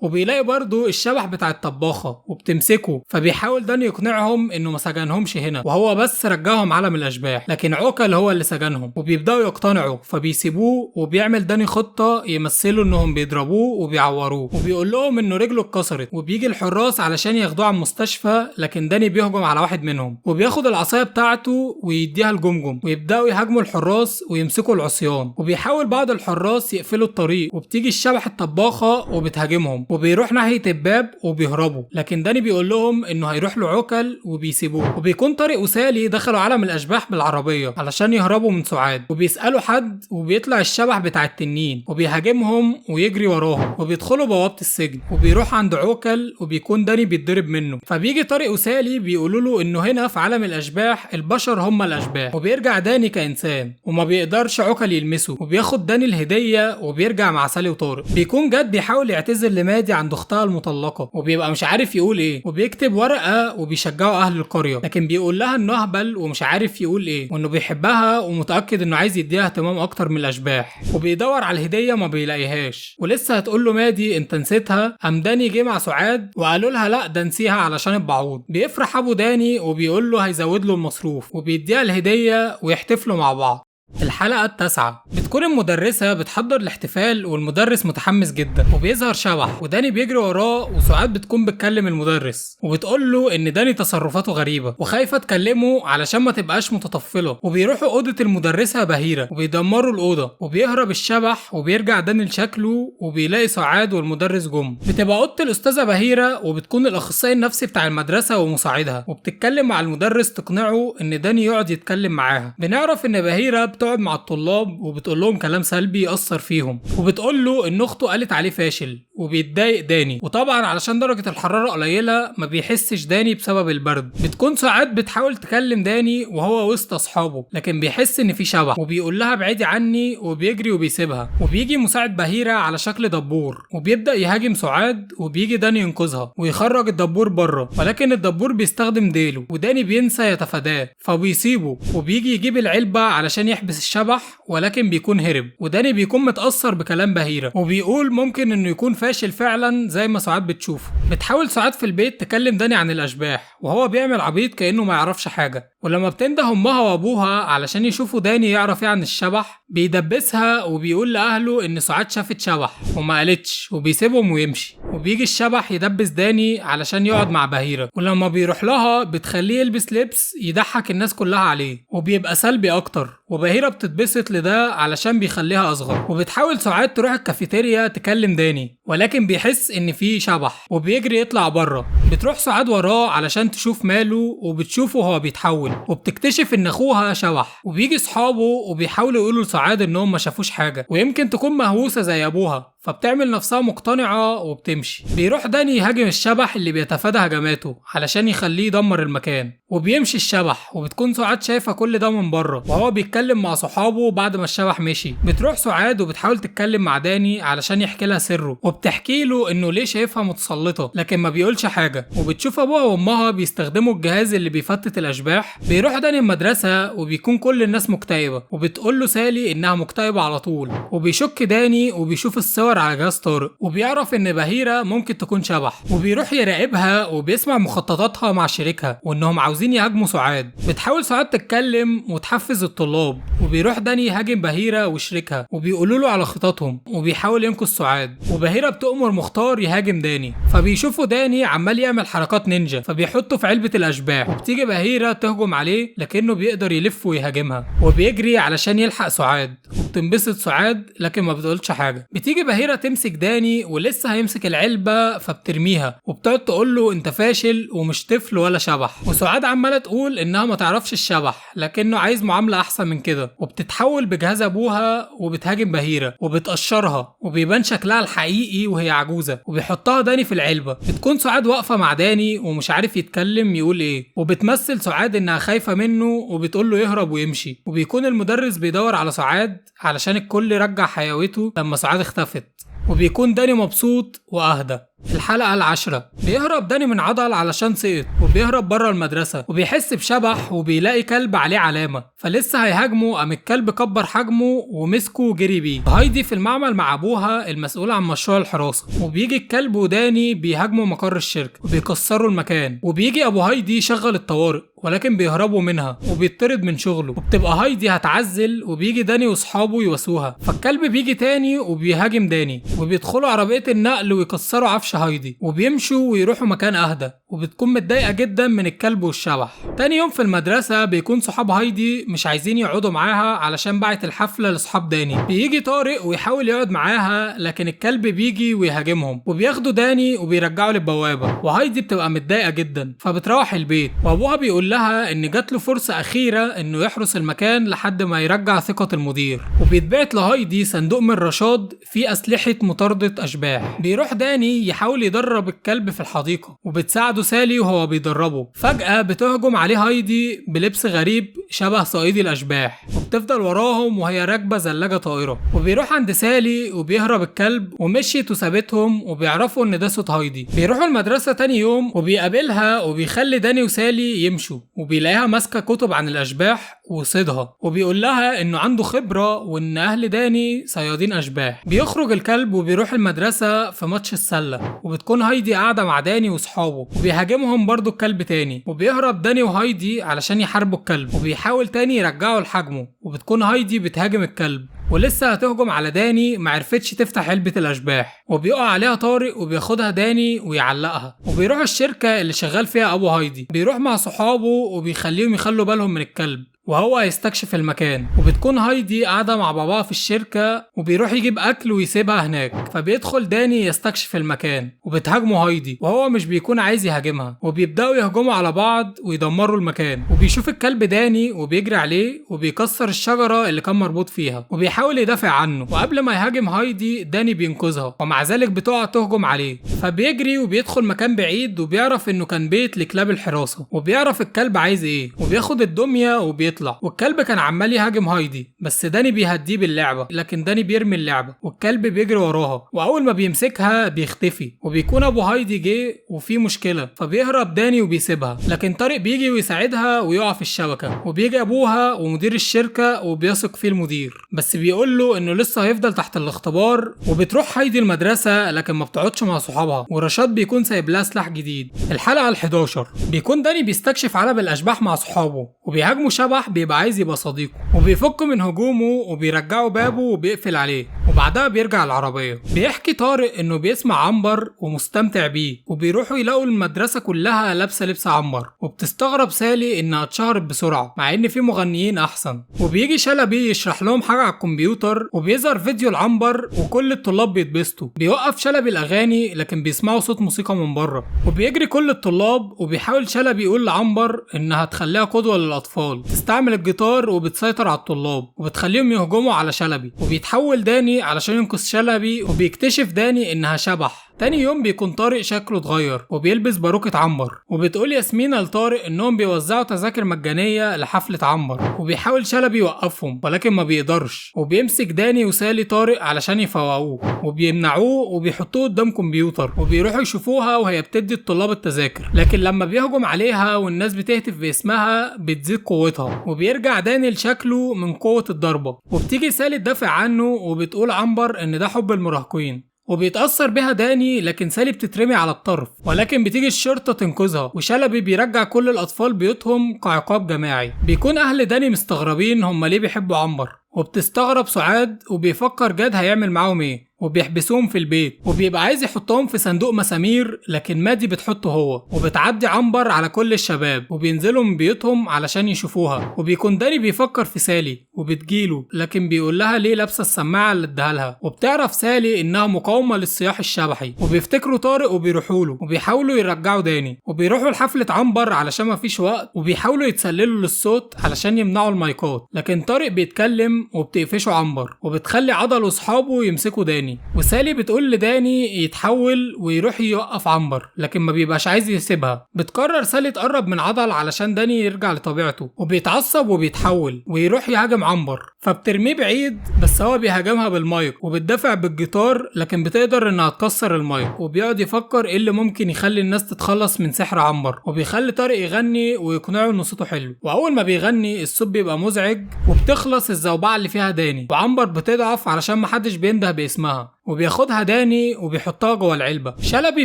وبيلاقي برضه الشبح بتاع الطباخة وبتمسكه. فبيحاول داني يقنعهم إنه ما سجنهمش هنا وهو بس رجعهم عالم الأشباح، لكن عوكل هو اللي سجنهم. وبيبدأوا يقتنعوا فبيسيبوه، وبيعمل داني خطة يمثلوا إنهم بيضربوه وبيعوروه، وبيقول لهم إنه رجله اتكسرت. وبيجي الحراس علشان ياخدوه على المستشفى، لكن داني بيهجم على واحد منهم وبياخد العصاية بتاعته ويديها لجمجم، ويبدأوا يهاجموا الحراس ويمسكوا العصيان. وبيحاول بعض الحراس يقفلوا الطريق، وبتيجي الشبح الطباخة وبتهاجمهم، وبيروح ناحية الباب وبيهربوا، لكن داني بيقول لهم إنه هيروح له عوكل وبيسيبوه. وبيكون طارق وسالي دخلوا عالم الأشباح بالعربية علشان يهربوا من سعاد، وبيسألوا حد وبيطلع الشبح بتاع التنين وبيهاجمهم ويجري وراهم، وبيدخلوا بوابة السجن. وبيروح عند عوكل وبيكون داني بيتضرب منه، فبيجي طارق وسالي بيقولوا له إنه هنا في عالم الأشباح البشر هم الأشباح، وبيرجع داني كإنسان وما بيقدرش عوكل يلمسه. وبياخد داني الهدية وبيرجع مع سالي وطارق. بيكون جد بيحاول يعتذر لمادي عند أختها المطلقة وبيبقى مش عارف يقول إيه، وبيكتب ورقة وبيشجعوا أهل القرية، لكن بيقول لها إنه أهبل ومش عارف يقول إيه، وإنه بيحبها ومتأكد إنه عايز يديها اهتمام أكتر من الأشباح. وبيدور على الهدية ما بيلاقيهاش، ولسه هتقول له مادي أنت نسيتها. قام داني جه مع سعاد وقالوا لها لا ده نسيها علشان البعوض. بيفرح أبو داني وبيقول له هيزود له المصروف وبيديها الهدية ويحتفلوا مع بعض. الحلقة التاسعة بتكون المدرسة بتحضر الاحتفال والمدرس متحمس جدا، وبيظهر شبح وداني بيجري وراه. وسعاد بتكون بتكلم المدرس وبتقول له ان داني تصرفاته غريبة وخايفة تكلمه علشان ما تبقاش متطفلة. وبيروحوا أوضة المدرسة بهيرة وبيدمروا الأوضة، وبيهرب الشبح وبيرجع داني لشكله وبيلاقي سعاد والمدرس جم. بتبقى أوضة الأستاذة بهيرة وبتكون الأخصائي النفسي بتاع المدرسة ومساعدها، وبتتكلم مع المدرس تقنعه ان داني يقعد يتكلم معاها. بنعرف ان بهيرة بتقعد مع الطلاب وبتقول لهم كلام سلبي يأثر فيهم، وبتقول له ان اخته قالت عليه فاشل، وبيتضايق داني. وطبعا علشان درجة الحرارة قليلة ما بيحسش داني بسبب البرد. بتكون ساعات بتحاول تكلم داني وهو وسط اصحابه، لكن بيحس ان في شبح وبيقول لها ابعدي عني وبيجري وبيسيبها. وبيجي مساعد بهيرة على شكل دبور وبيبدأ يهاجم سعاد، وبيجي داني ينقذها ويخرج الدبور بره، ولكن الدبور بيستخدم ديله وداني بينسى يتفاداه فبيسيبه. وبيجي يجيب العلبة علشان يحبس الشبح، ولكن بيكون هرب. وداني بيكون متأثر بكلام بهيرة وبيقول ممكن انه يكون فاشل فعلا زي ما سعاد بتشوفه. بتحاول سعاد في البيت تكلم داني عن الأشباح وهو بيعمل عبيط كأنه ما يعرفش حاجة. ولما بتنده امها وابوها علشان يشوفوا داني يعرف ايه عن الشبح بيدبسها وبيقول لأهله ان سعاد شافت شبح وما قالتش، وبيسيبهم ويمشي. وبيجي الشبح يدبس داني علشان يقعد مع بهيرة، ولما بيروح لها بتخليه يلبس لبس يضحك الناس كلها عليه وبيبقى سلبي اكتر. وبهيرة بتتبسط لده علشان بيخليها اصغر. وبتحاول سعاد تروح الكافيتيريا تكلم داني، ولكن بيحس ان في شبح وبيجري يطلع بره. بتروح سعاد وراه علشان تشوف ماله، وبتشوفه هو بيتحول وبتكتشف ان اخوها شبح. وبيجي صحابه وبيحاولوا يقولوا لسعاد انهم ما شافوش حاجه ويمكن تكون مهووسه زي ابوها، فبتعمل نفسها مقتنعه وبتمشي. بيروح داني يهاجم الشبح اللي بيتفادى هجماته علشان يخليه يدمر المكان، وبيمشي الشبح. وبتكون سعاد شايفه كل ده من بره وهو بيتكلم مع صحابه بعد ما الشبح مشي. بتروح سعاد وبتحاول تتكلم مع داني علشان يحكي لها سره، وبتحكي له انه ليه شايفها متسلطه لكن ما بيقولش حاجه. وبتشوف ابوها وامها بيستخدموا الجهاز اللي بيفتت الاشباح. بيروح داني المدرسه وبيكون كل الناس مكتئبه، وبتقول له سالي انها مكتئبه على طول. وبيشك داني وبيشوف الصور على جهاز طارق، وبيعرف ان بهيرة ممكن تكون شبح. وبيروح يراقبها وبيسمع مخططاتها مع شريكها وانهم عاوزين يهاجموا سعاد. بتحاول سعاد تتكلم وتحفز الطلاب، وبيروح داني يهاجم بهيرة وشريكها وبيقولوا له على خططهم، وبيحاول ينقذ سعاد. وبهيرة بتأمر مختار يهاجم داني، فبيشوفوا داني عمال يعمل حركات نينجا، فبيحطه في علبة الاشباح، وبتيجي بهيرة تهجم عليه لكنه بيقدر يلف ويهاجمها، وبيجري علشان يلحق سعاد، وبتنبسط سعاد لكن ما بتقولش حاجة. بتيجي بهيرة تمسك داني ولسه هيمسك العلبة فبترميها، وبتقعد تقول له انت فاشل ومش طفل ولا شبح. وسعاد عمالة تقول انها ما تعرفش الشبح لكنه عايز معاملة احسن من كده، وبتتحول بجهاز ابوها وبتهاجم بهيرة وبتقشرها، وبيبان شكلها الحقيقي وهي عجوزة، وبيحطها داني في العلبة. بتكون سعاد واقفة مع داني ومش عارف يتكلم يقول ايه، وبتمثل سعاد انها خايفة منه وبتقول له يهرب ويمشي. وبيكون المدرس بيدور على سعاد علشان الكل رجع حيويته لما سعاد اختفت، وبيكون داني مبسوط واهدى. الحلقة 10 بيهرب داني من عضل علشان سقط، وبيهرب بره المدرسة وبيحس بشبح، وبيلاقي كلب عليه علامة، فلسه هيهاجمه قام الكلب كبر حجمه ومسكه وجري بيه. هايدي في المعمل مع ابوها المسؤول عن مشروع الحراسة، وبيجي الكلب وداني بيهاجموا مقر الشركة وبيكسروا المكان. وبيجي ابو هايدي يشغل الطوارئ ولكن بيهربوا منها وبيطرد من شغله، وبتبقى هايدي هتعزل، وبيجي داني واصحابه يواسوها، فالكلب بيجي تاني وبيهاجم داني، وبيدخلوا عربية النقل ويكسروا عفش هايدي وبيمشوا ويروحوا مكان اهدى، وبتكون متضايقة جدا من الكلب والشبح. تاني يوم في المدرسة بيكون صحاب هايدي مش عايزين يقعدوا معاها علشان باعت الحفلة لصحاب داني. بيجي طارق ويحاول يقعد معاها لكن الكلب بيجي ويهاجمهم، وبياخدوا داني وبيرجعوا للبوابة، وهايدي بتبقى متضايقة جدا فبتروح البيت. وابوها بيقول لها ان جات له فرصة اخيرة انه يحرس المكان لحد ما يرجع ثقة المدير. وبيتبعت لهايدي صندوق من رشاد فيه اسلحة مطاردة اشباح. بيروح داني يحاول يدرب الكلب في الحديقة، وبتساعده سالي وهو بيدربه. فجأة بتهجم عليه هايدي بلبس غريب شبه صائدي الاشباح، وبتفضل وراهم وهي راكبة زلاجة طائرة. وبيروح عند سالي وبيهرب الكلب، ومشيت وسابتهم، وبيعرفوا ان ده صوت هايدي. بيروحوا المدرسة تاني يوم وبيقابلها، وبيخلي داني وسالي يمشوا، وبيلاقيها ماسكة كتب عن الاشباح وصيدها، وبيقول لها انه عنده خبرة وان اهل داني صيادين اشباح. بيخرج الكلب وبيروح المدرسة في ماتش السلة، وبتكون هايدي قاعدة مع داني واصحابه، وبيهاجمهم برضو الكلب تاني، وبيهرب داني وهايدي علشان يحاربوا الكلب، وبيحاول تاني يرجعه لحجمه. وبتكون هايدي بتهاجم الكلب ولسه هتهجم على داني، معرفتش تفتح علبة الاشباح، وبيقع عليها طارق وبياخدها داني ويعلقها. وبيروح الشركة اللي شغال فيها ابو هايدي، بيروح مع صحابه وبيخليهم يخلوا بالهم من الكلب وهو هيستكشف المكان. وبتكون هايدي قاعدة مع باباها في الشركة، وبيروح يجيب أكل ويسيبها هناك، فبيدخل داني يستكشف المكان، وبتهاجمه هايدي وهو مش بيكون عايز يهاجمها، وبيبدأوا يهجموا على بعض ويدمروا المكان. وبيشوف الكلب داني وبيجري عليه وبيكسر الشجرة اللي كان مربوط فيها، وبيحاول يدافع عنه. وقبل ما يهاجم هايدي داني بينقذها، ومع ذلك بتقع تهجم عليه، فبيجري وبيدخل مكان بعيد، وبيعرف انه كان بيت لكلاب الحراسة، وبيعرف الكلب عايز ايه، وبياخد الدمية وبيطلع. والكلب كان عمال يهاجم هايدي، بس داني بيهديه باللعبة، لكن داني بيرمي اللعبة والكلب بيجري وراها، واول ما بيمسكها بيختفي. وبيكون ابو هايدي جه وفي مشكلة، فبيهرب داني وبيسيبها، لكن طارق بيجي ويساعدها ويقع في الشبكة. وبيجي ابوها ومدير الشركة وبيثق فيه المدير، بس بيقول له انه لسه هيفضل تحت الاختبار. وبتروح هايدي المدرسة لكن ما بتقعدش مع صحابها، ورشاد بيكون سايب لها سلاح جديد. الحلقة 11 بيكون داني بيستكشف عالم الاشباح مع صحابه، وبيهاجموا شبح بيبقى عايز يبقى صديقه، وبيفك من هجومه وبيرجعوا بابه وبيقفل عليه، وبعدها بيرجع العربية. بيحكي طارق انه بيسمع عنبر ومستمتع بيه، وبيروحوا يلاقوا المدرسة كلها لابسة لبس عنبر، وبتستغرب سالي انها اتشهرت بسرعة مع ان في مغنيين احسن. وبيجي شلبي يشرح لهم حاجة على الكمبيوتر، وبيظهر فيديو العنبر وكل الطلاب بيتبسطوا. بيوقف شلبي الاغاني لكن بيسمعوا صوت موسيقى من بره، وبيجري كل الطلاب، وبيحاول شلبي يقول لعنبر انها تخليها قدوة للاطفال، تستعمل الجيتار وبتسيطر على الطلاب، وبتخليهم يهجموا على شلبي. وبيتحول داني علشان ينقذ شلبي، وبيكتشف داني انها شبح. تاني يوم بيكون طارق شكله اتغير وبيلبس باروكة عنبر، وبتقول ياسمينة لطارق انهم بيوزعوا تذاكر مجانية لحفلة عنبر، وبيحاول شلبي يوقفهم ولكن ما بيقدرش. وبيمسك داني وسالي طارق علشان يفوقوه، وبيمنعوه وبيحطوه قدام كمبيوتر، وبيروحوا يشوفوها وهي بتدي الطلاب التذاكر، لكن لما بيهجم عليها والناس بتهتف باسمها بتزيد قوتها، وبيرجع داني لشكله من قوة الضربة. وبتيجي سالي تدافع عنه وبتقول عنبر ان ده حب المراهقين، وبيتأثر بيها داني، لكن سالي بتترمي على الطرف، ولكن بتيجي الشرطة تنقذها، وشلبي بيرجع كل الأطفال بيوتهم كعقاب جماعي. بيكون أهل داني مستغربين هم ليه بيحبوا عنبر، وبتستغرب سعاد، وبيفكر جاد هيعمل معاهم ايه، وبيحبسوهم في البيت، وبيبقى عايز يحطهم في صندوق مسامير، لكن مادي بتحطه هو. وبتعدي عنبر على كل الشباب وبينزلوا من بيوتهم علشان يشوفوها. وبيكون داني بيفكر في سالي وبتجيله، لكن بيقول لها ليه لابسه السماعه اللي اداها لها. وبتعرف سالي انها مقاومه للصياح الشبحي. وبيفتكروا طارق وبيروحوا له وبيحاولوا يرجعوا داني. وبيروحوا لحفله عنبر علشان مفيش وقت، وبيحاولوا يتسللوا للصوت علشان يمنعوا المايكات، لكن طارق بيتكلم وبتقفشه عنبر وبتخلي عضل واصحابه يمسكوا داني. وسالي بتقول لداني يتحول ويروح يوقف عنبر، لكن ما بيبقاش عايز يسيبها. بتقرر سالي تقرب من عضل علشان داني يرجع لطبيعته، وبيتعصب وبيتحول ويروح يهاجم عنبر، فبترميه بعيد بس هو بيهاجمها بالمايك وبتدافع بالجيتار، لكن بتقدر انها تكسر المايك. وبيقعد يفكر ايه اللي ممكن يخلي الناس تتخلص من سحر عنبر، وبيخلي طارق يغني ويقنعه ان صوته حلو. واول ما بيغني الصوت بيبقى مزعج، وبتخلص الزوبعه اللي فيها داني، وعنبر بتضعف علشان محدش بينده باسمها، وبياخدها داني وبيحطها جوه العلبه. شلبي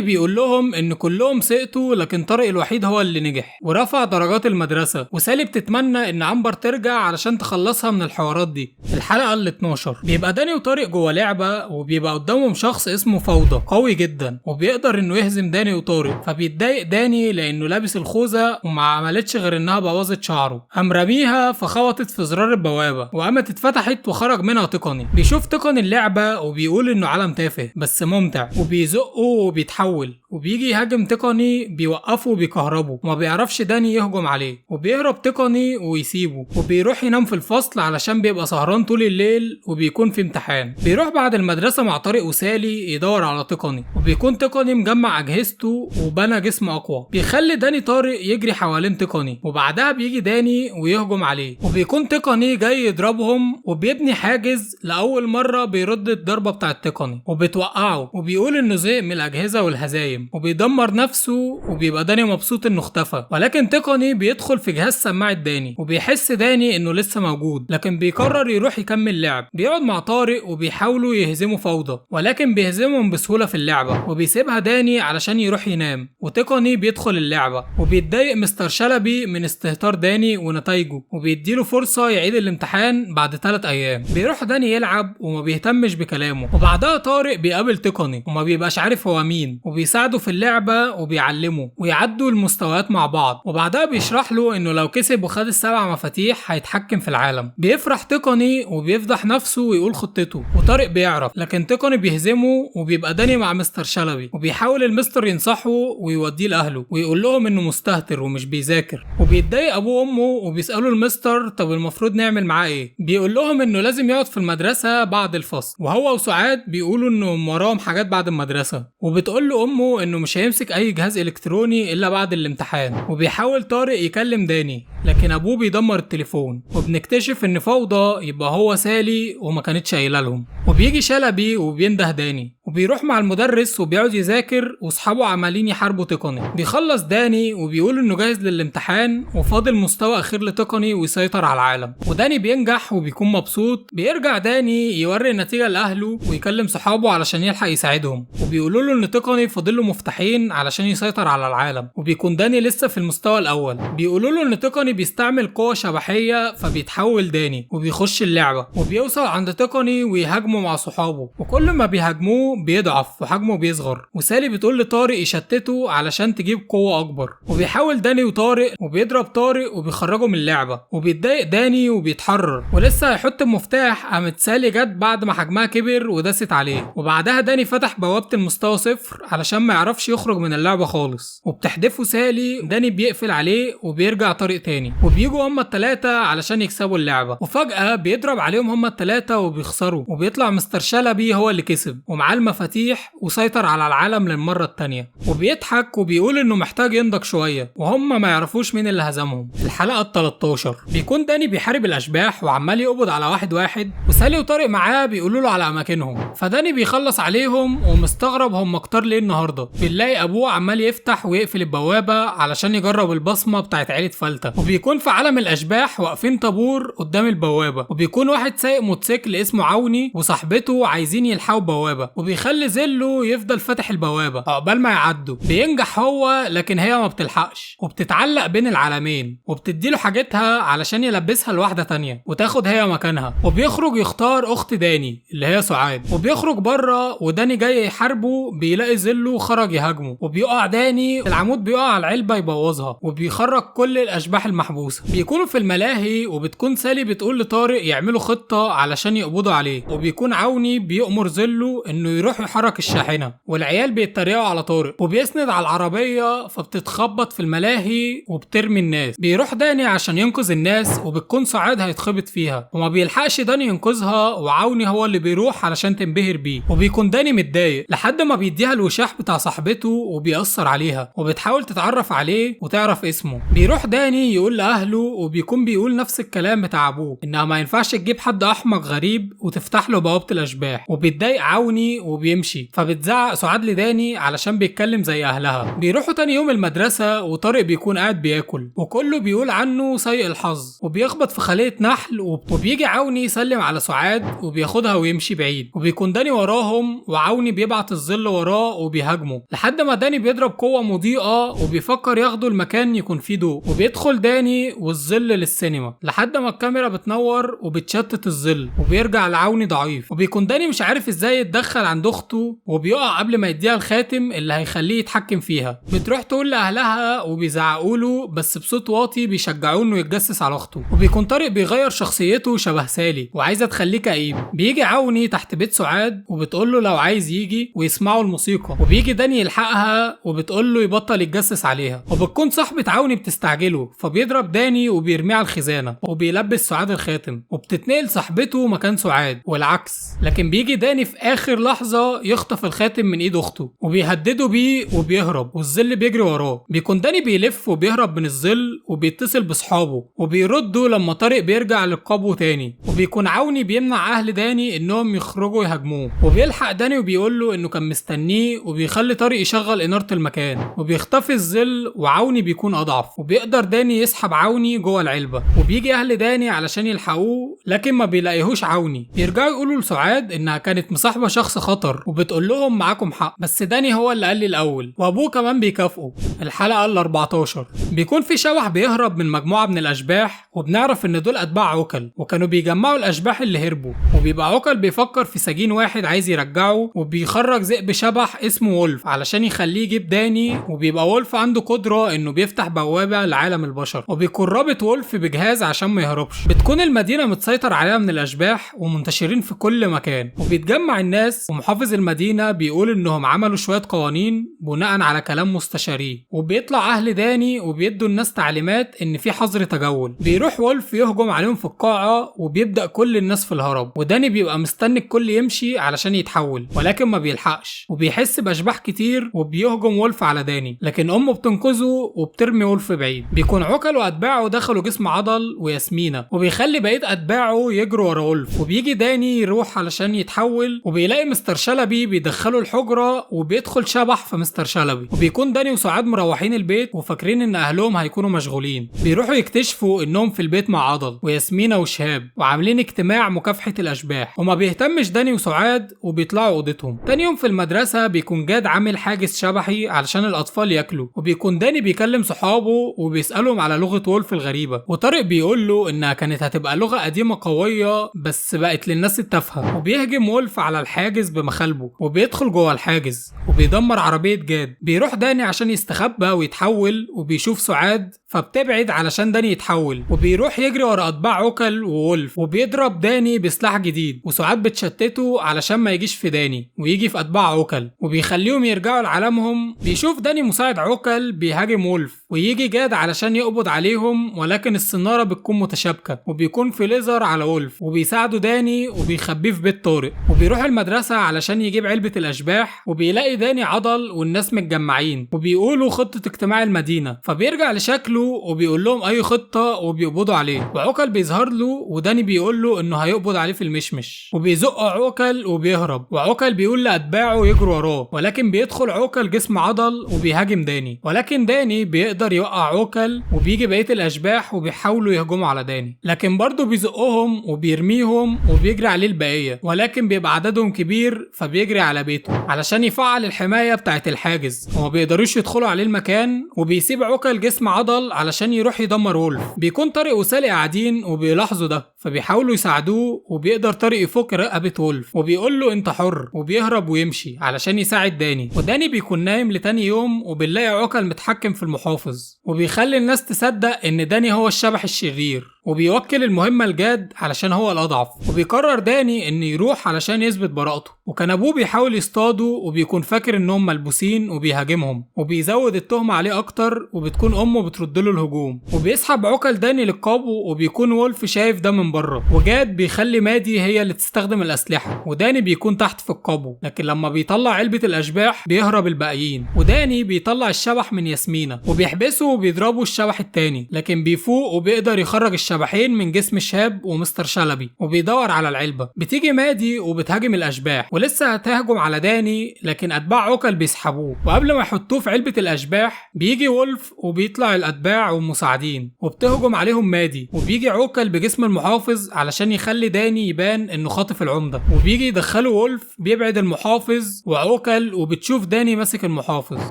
بيقول لهم ان كلهم سقطوا، لكن طارق الوحيد هو اللي نجح ورفع درجات المدرسه. وسالي بتتمنى ان عنبر ترجع علشان تخلصها من الحوارات دي. الحلقه ال 12 بيبقى داني وطارق جوه لعبه، وبيبقى قدامهم شخص اسمه فوضى قوي جدا وبيقدر انه يهزم داني وطارق. فبيتضايق داني لانه لابس الخوذه وما عملتش غير انها بوظت شعره، قام رميها فخبطت في زرار البوابه وقامت اتفتحت وخرج منها تقني. بيشوف تقني اللعبه وبيقول انه عالم تافه بس ممتع، وبيزقه وبيتحول، وبيجي يهاجم تقني بيوقفه وبيكهربه، وما بيعرفش داني يهجم عليه، وبيهرب تقني ويسيبه، وبيروح ينام في الفصل علشان بيبقى سهران طول الليل وبيكون في امتحان. بيروح بعد المدرسه مع طارق وسالي يدور على تقني، وبيكون تقني مجمع اجهزته وبنى جسم اقوى. بيخلي داني طارق يجري حوالين تقني، وبعدها بيجي داني ويهجم عليه، وبيكون تقني جاي يضربهم، وبيبني حاجز لاول مره بيرد الضربه بتاعه تقني وبتوقعه، وبيقول انه زهق من الاجهزه والهزايم وبيدمر نفسه. وبيبقى داني مبسوط انه اختفى، ولكن تقني بيدخل في جهاز سماعه داني، وبيحس داني انه لسه موجود، لكن بيقرر يروح يكمل لعب. بيقعد مع طارق وبيحاولوا يهزموا فوضى، ولكن بيهزمهم بسهوله في اللعبه، وبيسيبها داني علشان يروح ينام. وتقني بيدخل اللعبه، وبيتضايق مستر شلبي من استهتار داني ونتائجه، وبيديله فرصه يعيد الامتحان بعد 3 ايام. بيروح داني يلعب وما بيهتمش بكلامه، وبعدها طارق بيقابل تقني وما بيبقاش عارف هو مين، وبيساعده في اللعبه وبيعلمه ويعدوا المستويات مع بعض. وبعدها بيشرح له انه لو كسب وخد ال7 مفاتيح هيتحكم في العالم. بيفرح تقني وبيفضح نفسه ويقول خطته، وطارق بيعرف، لكن تقني بيهزمه. وبيبقى داني مع مستر شلبي، وبيحاول المستر ينصحه ويوديه لاهله ويقول لهم انه مستهتر ومش بيذاكر. وبيتضايق ابوه وامه وبيسالوا المستر طب المفروض نعمل معاه ايه. بيقول لهم انه لازم يقعد في المدرسه بعد الفصل، وهو وسعاد بيقولوا انه وراهم حاجات بعد المدرسه. وبتقول له امه انه مش هيمسك اي جهاز الكتروني الا بعد الامتحان. وبيحاول طارق يكلم داني، لكن ابوه بيدمر التليفون. وبنكتشف ان فوضى يبقى هو سالي وما كانتش قايله لهم. وبيجي شلبي وبينده داني، وبيروح مع المدرس وبيقعد يذاكر، واصحابه عمالين يحاربوا تقني. بيخلص داني وبيقول انه جاهز للامتحان وفاضل مستوى اخير لتقني ويسيطر على العالم. وداني بينجح وبيكون مبسوط. بيرجع داني يوري النتيجه لاهله ويكلم صحابه علشان يلحق يساعدهم، وبيقولوا له ان تقني فاضل له مفتاحين علشان يسيطر على العالم. وبيكون داني لسه في المستوى الاول. بيقولوا له ان تقني بيستعمل قوه شبحيه، فبيتحول داني وبيخش اللعبه، وبيوصل عند تقني ويهاجمه مع صحابه. وكل ما بيهاجموه بيضعف وحجمه بيصغر. وسالي بتقول لطارق يشتته علشان تجيب قوه اكبر. وبيحاول داني وطارق وبيضرب طارق وبيخرجه من اللعبه. وبيتضايق داني وبيتحرر، ولسه هيحط المفتاح قامت سالي جت بعد ما حجمها كبر وداست عليه. وبعدها داني فتح بوابه المستوى 0 علشان ما يعرفش يخرج من اللعبه خالص. وبتحدفه سالي، داني بيقفل عليه وبيرجع طارق تاني. وبيجوا هما ال3 علشان يكسبوا اللعبه. وفجاه بيضرب عليهم هما ال3 وبيخسروا، وبيطلع مستر شلبي هو اللي كسب ومعاه المفاتيح وسيطر على العالم للمره التانيه. وبيضحك وبيقول انه محتاج ينضج شويه، وهم ما يعرفوش مين اللي هزمهم. الحلقه ال 13 بيكون داني بيحارب الاشباح وعمال يقبض على واحد، وسالي وطارق معاه بيقولوا له على اماكنهم. فداني بيخلص عليهم ومستغرب هم كتار ليه النهارده. بنلاقي ابوه عمال يفتح ويقفل البوابه علشان يجرب البصمه بتاعت عيله فلتة. وبيكون في عالم الاشباح واقفين طابور قدام البوابه، وبيكون واحد سايق موتوسيكل اسمه عوني وصاحبته عايزين يلحقوا بوابه، وبيخلي زيلو يفضل فاتح البوابه عقبال ما يعدوا. بينجح هو لكن هي ما بتلحقش، وبتتعلق بين العالمين، وبتديله حاجتها علشان يلبسها لواحده تانية وتاخد هي مكانها. وبيخرج يختار اخت داني اللي هي سعاد، وبيخرج بره وداني جاي يحاربه، بيلاقي زيلو خرج يهاجمه، وبيقع داني العمود بيقع على العلبه يبوظها، وبيخرج كل الاشباح المحبوسه. بيكونوا في الملاهي، وبتكون سالي بتقول لطارق يعملوا خطه علشان يقبضوا عليه، وبيكون عوني بيأمر زيلو انه يروح يحرك الشاحنه، والعيال بيتريقوا على طارق، وبيسند على العربيه فبتتخبط في الملاهي وبترمي الناس. بيروح داني عشان ينقذ الناس، وبتكون سعاد هيتخبط فيها، وما بيلحقش داني ينقذها، وعوني هو اللي بيروح علشان تنبهر بيه. وبيكون داني متضايق لحد ما بيديها الوشاح بتاع صاحبته وبيأثر عليها، وبتحاول تتعرف عليه وتعرف اسمه. بيروح داني يقول لأهله، وبيكون بيقول نفس الكلام بتاع ابوه، انها ما ينفعش تجيب حد احمق غريب وتفتح له بوابة الاشباح. وبيتضايق عوني وبيمشي، فبتزعق سعاد لداني علشان بيتكلم زي اهلها. بيروحوا تاني يوم المدرسة، وطارق بيكون قاعد بياكل، وكله بيقول عنه سيء الحظ، وبيخبط في خلية نحل، وبيجي عوني يسلم على سعاد وبياخدها ويمشي بعيد، وبيكون داني وراهم، وعوني بيبعت الظل وراه وبيهاجمه، لحد ما داني بيضرب قوة مضيئة وبيفكر ياخده المكان يكون فيه ضوء. وبيدخل داني والظل للسينما لحد ما الكاميرا بتنور وبتشتت الظل، وبيرجع لعوني ضعيف. وبيكون داني مش عارف ازاي يتدخل عند اخته، وبيقع قبل ما يديها الخاتم اللي هيخليه يتحكم فيها. بتروح تقول لاهلها وبيزعقوا له بس بصوت واطي بيشجعوه انه يتجسس على اخته. وبيكون طارق بيغير شخصيته شبه سالي وعايزه تخليه كئيب. بيجي عوني تحت بيت سعاد وبتقول له لو عايز يجي ويسمعوا الموسيقى، وبيجي داني يلحقها وبتقول له يبطل يتجسس عليها. وبتكون صاحبة عوني بتستعجله، فبيضرب داني وبيرميه على الخزانه، وبيلبس سعاد الخاتم، وبتتنقل صاحبته مكان سعاد والعكس. لكن بيجي داني في اخر لحظه يخطف الخاتم من ايد اخته، وبيهدده بيه وبيهرب، والظل بيجري وراه. بيكون داني بيلف وبيهرب من الظل، وبيتصل بصحابه وبيردوا لما طارق بيرجع للقبو تاني. وبيكون عوني بيمنع اهل داني انهم يخرجوا يهاجموه، وبيلحق داني وبيقول له انه كان مستنيه، وبيخلي طارق يشغل اناره المكان، وبيختفي الظل، وعوني بيكون اضعف، وبيقدر داني يسحب عوني جوه العلبه. وبيجي اهل داني علشان يلحقوه لكن ما بيلاقيهوش عوني. بيرجعوا يقولوا لسعاد انها كانت مصاحبه شخص خطر، وبتقول لهم معاكم حق، بس داني هو اللي قال لي الاول، وابوه كمان بيكافئه. الحلقه ال 14 بيكون في شبح بيهرب من مجموعه من الاشباح، وبنعرف ان دول اتباع عوكل، وكانوا بيجمعوا الاشباح اللي هربوا. وبيبقى عوكل بيفكر في سجين واحد عايز يرجعه، وبيخرج ذئب شبح اسمه وولف علشان يخليه يجيب داني. وبيبقى وولف عنده قدره انه بيفتح بوابه لعالم البشر، وبيكون رابط وولف بجهاز عشان ما يهربش. بتكون المدينه متسيطر عليها من الاشباح ومنتشرين في كل مكان، وبيتجمع الناس، ومحافظ المدينه بيقول انهم عملوا شويه قوانين بناء على كلام مستشاريه. وبيطلع اهل داني وبيدوا الناس تعليمات ان في حظر تجول. بيروح وولف يهجم عليهم في القاعه، وبيبدا كل الناس في الهرب، وداني بيبقى مستني الكل يمشي علشان يتحول، ولكن ما بيلحقش، وبيحس باشباح كتير، وبيهجم وولف على داني، لكن امه بتنقذه وبترمي وولف بعيد. بيكون عوكل واتباعه دخلوا جسم عضل وياسمينة، وبيخلي بقيه اتباعه يجروا ورا وولف. وبيجي داني يروح علشان يتحول، وبيلاقي مستر شلبي بيدخله الحجره، وبيدخل شبح في مستر شلبي. وبيكون داني وسعاد مروحين البيت وفاكرين ان اهلهم هيكونوا مشغولين. بيروحوا يكتشفوا انهم في البيت مع عضل وياسمينة وشهاب، وعاملين اجتماع مكافحه الاشباح، وما بيهتمش داني وسعاد وبيطلعوا اوضتهم. تاني يوم في المدرسه بيكون جاد عامل حاجز شبحي علشان الاطفال ياكلوا، وبيكون داني بيكلم صحابه وبيسالهم على لغه وولف الغريبه، وطارق بيقول له انها كانت هتبقى لغه قديمه قويه بس بقت للناس التافهه. وبيهجم وولف على الحاجز بمخالبه، وبيدخل جوه الحاجز وبيدمر عربيه جاد. بيروح داني عشان يستخبى ويتحول، وبيشوف سعاد فبتبعد علشان داني يتحول، وبيروح يجري ورا اتباع عوكل وولف، وبيضرب داني بسلاح جديد، وسعاد بتشتته علشان ما يجيش في داني ويجي في اتباع عوكل، وبيخليهم يرجعوا لعالمهم. بيشوف داني مساعد عوكل بيهاجم وولف، ويجي جاد علشان يقبض عليهم، ولكن السناره بتكون متشابكه، وبيكون في ليزر على وولف، وبيساعده داني وبيخبيه في بيت طارق. وبيروح المدرسه علشان يجيب علبه الاشباح، وبيلاقي داني عضل والناس متجمعين وبيقولوا خطه اجتماع المدينه، فبيرجع لشكله وبيقول لهم اي خطه وبيقبضوا عليه. وعوكل بيظهر له، وداني بيقول له انه هيقبض عليه في المشمش، وبيزق عوكل وبيهرب. وعوكل بيقول لاتباعه يجروا وراه، ولكن بيدخل عوكل جسم عضل وبيهاجم داني، ولكن داني بيقدر بيقدر يوقع عوكل، وبيجي بقية الاشباح وبيحاولوا يهجموا على داني، لكن برضه بيزقهم وبيرميهم وبيجري عليه البقية، ولكن بيبقى عددهم كبير فبيجري على بيته علشان يفعل الحماية بتاعة الحاجز، وما بيقدروش يدخلوا عليه المكان، وبيسيب عوكل جسم عضل علشان يروح يدمر وولف. بيكون طارق وسالي قاعدين وبيلاحظوا ده، فبيحاولوا يساعدوه، وبيقدر طارق يفك رقبة وولف وبيقول له انت حر، وبيهرب ويمشي علشان يساعد داني. وداني بيكون نايم لتاني يوم، وبنلاقي عوكل متحكم في المحافظ، وبيخلي الناس تصدق ان داني هو الشبح الشرير، وبيوكل المهمة لجاد علشان هو الأضعف. وبيقرر داني إن يروح علشان يثبت براءته، وكان أبوه بيحاول يصطاده وبيكون فاكر إنهم ملبوسين وبيهاجمهم، وبيزود التهمة عليه أكتر، وبتكون أمه بتردله الهجوم. وبيسحب عوكل داني للقابو، وبيكون وولف شايف ده من بره، وجاد بيخلي مادي هي اللي تستخدم الأسلحة، وداني بيكون تحت في القابو. لكن لما بيطلع علبة الأشباح بيهرب الباقيين، وداني بيطلع الشبح من ياسمينة وبيحبسه وبيضربه الشبح التاني، لكن بيفوق وبيقدر يخرج الشبحين من جسم الشاب ومستر شلبي، وبيدور على العلبة. بتيجي مادي وبتهاجم الأشباح، ولسه هتهجم على داني، لكن أتباع عوكل بيسحبوه، وقبل ما يحطوه في علبة الأشباح بيجي وولف وبيطلع الأتباع والمساعدين، وبتهجم عليهم مادي، وبيجي عوكل بجسم المحافظ علشان يخلي داني يبان إنه خاطف العمدة، وبيجي يدخله وولف بيبعد المحافظ وعوكل، وبتشوف داني ماسك المحافظ.